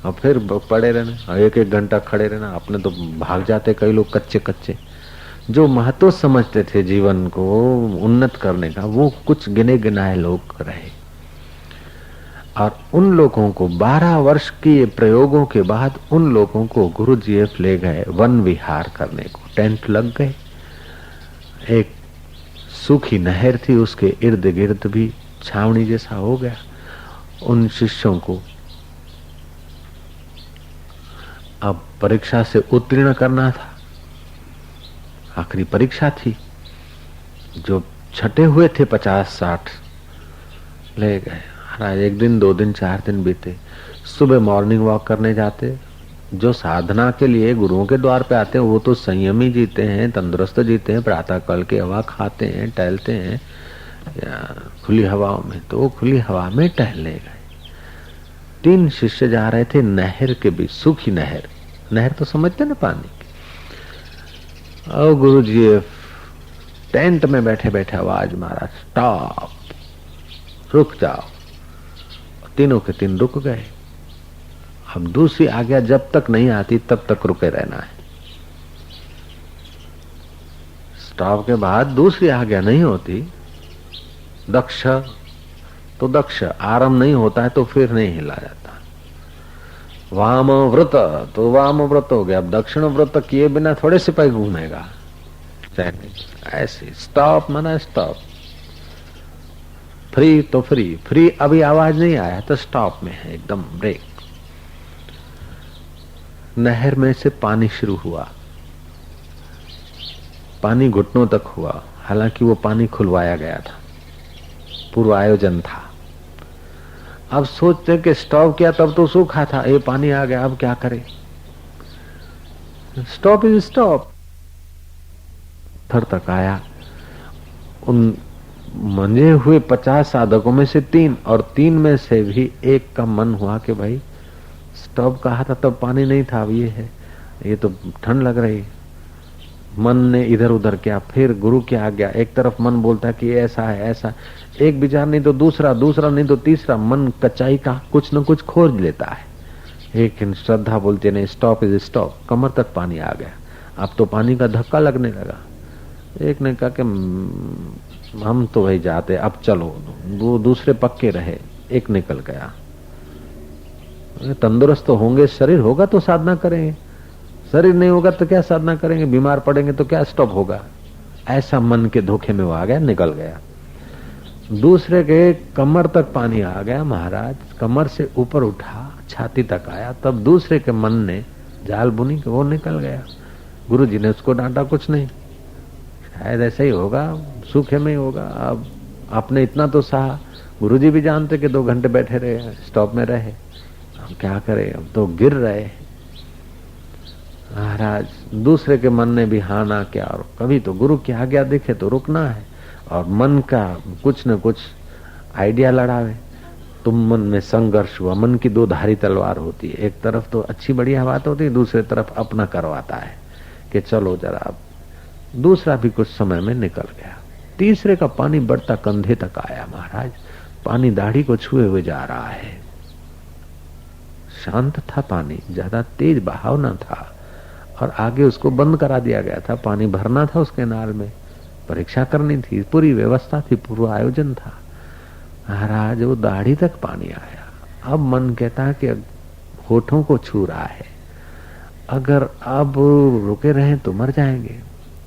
और फिर पड़े रहना और एक एक घंटा खड़े रहना। अपने तो भाग जाते कई लोग कच्चे कच्चे। जो महत्व समझते थे जीवन को उन्नत करने का, वो कुछ गिने गिनाए लोग रहे। और उन लोगों को 12 वर्ष के प्रयोगों के बाद उन लोगों को गुरुजी ले गए वन विहार करने को। टेंट लग गए, एक सूखी नहर थी, उसके इर्द गिर्द भी छावनी जैसा हो गया। उन शिष्यों को अब परीक्षा से उत्तीर्ण करना था, आखिरी परीक्षा थी। जो छटे हुए थे 50-60 ले गए। महाराज 1 दिन 2 दिन 4 दिन बीते। सुबह मॉर्निंग वॉक करने जाते। जो साधना के लिए गुरुओं के द्वार पे आते हैं वो तो संयमी जीते हैं, तंदुरुस्त जीते हैं, प्रातः काल की हवा खाते हैं, टहलते हैं या खुली हवाओं में। तो वो खुली हवा में टहलने गए। 3 शिष्य जा रहे थे नहर के बीच, सूखी नहर। नहर तो समझते ना, पानी की। और गुरुजी टेंट में बैठे बैठे आवाज मारा, स्टॉप, रुक जाओ। तीनों के 3 रुक गए। अब दूसरी आज्ञा जब तक नहीं आती तब तक रुके रहना है। स्टॉप के बाद दूसरी आज्ञा नहीं होती, दक्ष तो दक्ष, आराम नहीं होता है तो फिर नहीं हिला जाता। वाम व्रत तो वाम व्रत हो गया। अब दक्षिण व्रत किए बिना थोड़े सिपाही घूमेगा। ऐसे स्टॉप माना स्टॉप, फ्री तो फ्री। फ्री अभी आवाज नहीं आया तो स्टॉप में है, एकदम ब्रेक। नहर में से पानी शुरू हुआ। पानी घुटनों तक हुआ। हालांकि वो पानी खुलवाया गया था, पूर्व आयोजन था। अब सोचते कि स्टॉप किया तब तो सूखा था, ये पानी आ गया, अब क्या करें। Stop is stop. थर तक आया। उन मंजे हुए 50 साधकों में से 3, और 3 में से भी एक का मन हुआ कि भाई स्टॉप कहा था तब पानी नहीं था, अब ये है, ये तो ठंड लग रही। मन ने इधर उधर किया, फिर गुरु की आज्ञा। एक तरफ मन बोलता कि ऐसा है ऐसा, एक विचार नहीं तो दूसरा, दूसरा नहीं तो तीसरा। मन कच्चाई का कुछ न कुछ खोज लेता है। एक श्रद्धा बोलते नहीं, स्टॉप इज स्टॉप। कमर तक पानी आ गया। अब तो पानी का धक्का लगने लगा। एक ने कहा कि हम तो वही जाते, अब चलो। वो दूसरे पक्के रहे। एक निकल गया। तंदुरुस्त तो होंगे, शरीर होगा तो साधना करेंगे, शरीर नहीं होगा तो क्या साधना करेंगे, बीमार पड़ेंगे तो क्या स्टॉप होगा। ऐसा मन के धोखे में वो आ गया, निकल गया। दूसरे के कमर तक पानी आ गया। महाराज कमर से ऊपर उठा, छाती तक आया। तब दूसरे के मन ने जाल बुनी कि वो निकल गया। गुरु जी ने उसको डांटा कुछ नहीं, शायद ऐसा ही होगा, सूखे में ही होगा। अब आपने इतना तो सहा। गुरु जी भी जानते कि 2 घंटे बैठे रहे, स्टॉप में रहे, हम क्या करें, अब तो गिर रहे। महाराज दूसरे के मन ने भी हाँ ना किया। और कभी तो गुरु की आज्ञा दिखे तो रुकना है, और मन का कुछ न कुछ आइडिया लड़ावे। तुम मन में संघर्ष हुआ। मन की 2 धारी तलवार होती है। एक तरफ तो अच्छी बढ़िया बात होती है, दूसरी तरफ अपना करवाता है कि चलो जरा। दूसरा भी कुछ समय में निकल गया। तीसरे का पानी बढ़ता कंधे तक आया। महाराज पानी दाढ़ी को छुए हुए जा रहा है। शांत था पानी, ज्यादा तेज बहाव न था, और आगे उसको बंद करा दिया गया था। पानी भरना था उसके नाल में, परीक्षा करनी थी, पूरी व्यवस्था थी, पूर्व आयोजन था। महाराज वो दाढ़ी तक पानी आया। अब मन कहता है कि होठों को छू रहा है, अगर अब रुके रहें तो मर जाएंगे।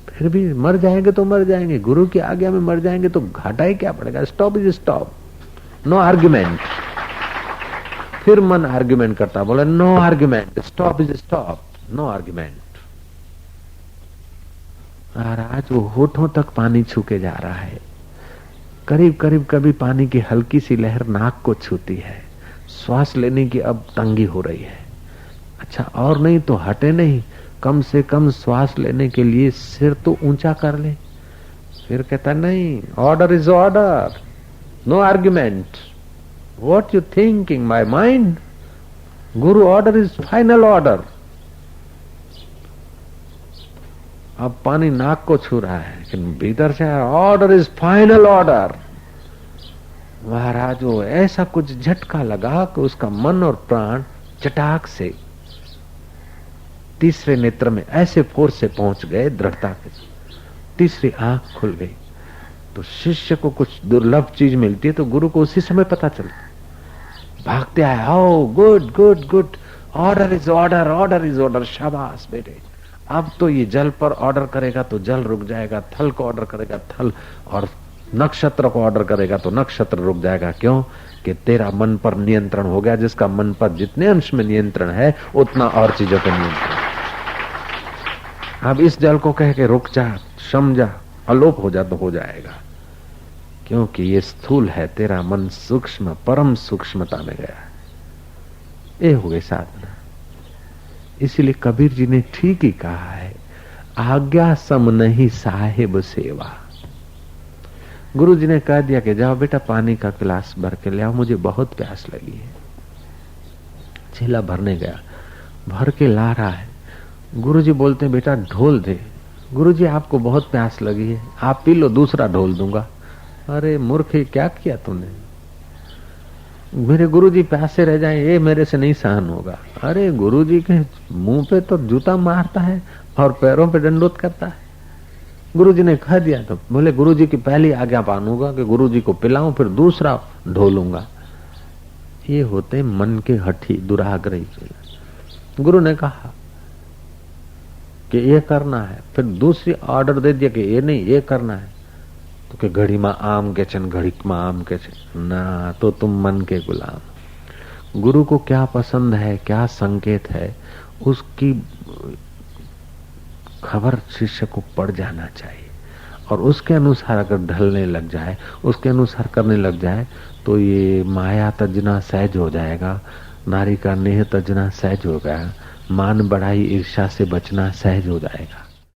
फिर भी मर जाएंगे तो मर जाएंगे, गुरु की आज्ञा में मर जाएंगे तो घाटा ही क्या पड़ेगा। Stop is stop, no argument. फिर मन आर्ग्यूमेंट करता, बोले no argument, stop is stop, no argument. महाराज वो होठों तक पानी छू के जा रहा है। करीब करीब कभी पानी की हल्की सी लहर नाक को छूती है। श्वास लेने की अब तंगी हो रही है। अच्छा और नहीं तो हटे नहीं, कम से कम श्वास लेने के लिए सिर तो ऊंचा कर ले। फिर कहता नहीं, order is order, no argument. What you thinking my mind, guru order is final order. अब पानी नाक को छू रहा है, लेकिन भीतर से ऑर्डर इज फाइनल ऑर्डर। महाराज वो ऐसा कुछ झटका लगा कि उसका मन और प्राण चटाक से तीसरे नेत्र में ऐसे फोर्स से पहुंच गए, दृढ़ता के। तीसरी आंख खुल गई। तो शिष्य को कुछ दुर्लभ चीज मिलती है तो गुरु को उसी समय पता चलता। भागते आए, oh good good good, order is order, order is order, शाबाश बेटे। अब तो ये जल पर ऑर्डर करेगा तो जल रुक जाएगा, थल को ऑर्डर करेगा थल, और नक्षत्र को ऑर्डर करेगा तो नक्षत्र रुक जाएगा। क्यों? कि तेरा मन पर नियंत्रण हो गया। जिसका मन पर जितने अंश में नियंत्रण है उतना और चीजों पर नियंत्रण। अब इस जल को कह के रुक जा, शम जा, अलोप हो जा तो हो जाएगा, क्योंकि ये स्थूल है, तेरा मन सूक्ष्म परम सूक्ष्मता में गया है। ये हो गई साधना। इसीलिए कबीर जी ने ठीक ही कहा है, आज्ञा सम नहीं साहिब सेवा। गुरु जी ने कह दिया कि जाओ बेटा पानी का गिलास भर के ले आओ, मुझे बहुत प्यास लगी है। झीला भरने गया, भर के ला रहा है। गुरु जी बोलते हैं बेटा ढोल दे। गुरु जी आपको बहुत प्यास लगी है, आप पी लो, दूसरा ढोल दूंगा। अरे मूर्ख, क्या किया तूने? मेरे गुरु जी प्यासे रह जाए, ये मेरे से नहीं सहन होगा। अरे गुरु जी के मुंह पे तो जूता मारता है और पैरों पे दंडोत करता है। गुरु जी ने कह दिया तो बोले गुरु जी की पहली आज्ञा मानूंगा कि गुरु जी को पिलाऊं, फिर दूसरा ढोलूंगा। ये होते मन के हठी दुराग्रही। गुरु ने कहा कि ये करना है, फिर दूसरी ऑर्डर दे दिया कि ये नहीं, ये करना है। तो कि घड़ी में आम के छन, घड़ी में आम के छन ना, तो तुम मन के गुलाम। गुरु को क्या पसंद है, क्या संकेत है, उसकी खबर शिष्य को पड़ जाना चाहिए, और उसके अनुसार अगर ढलने लग जाए, उसके अनुसार करने लग जाए, तो ये माया तजना सहज हो जाएगा, नारी का नेह तजना सहज हो गया, मान बढ़ाई ईर्ष्या से बचना सहज हो जाएगा।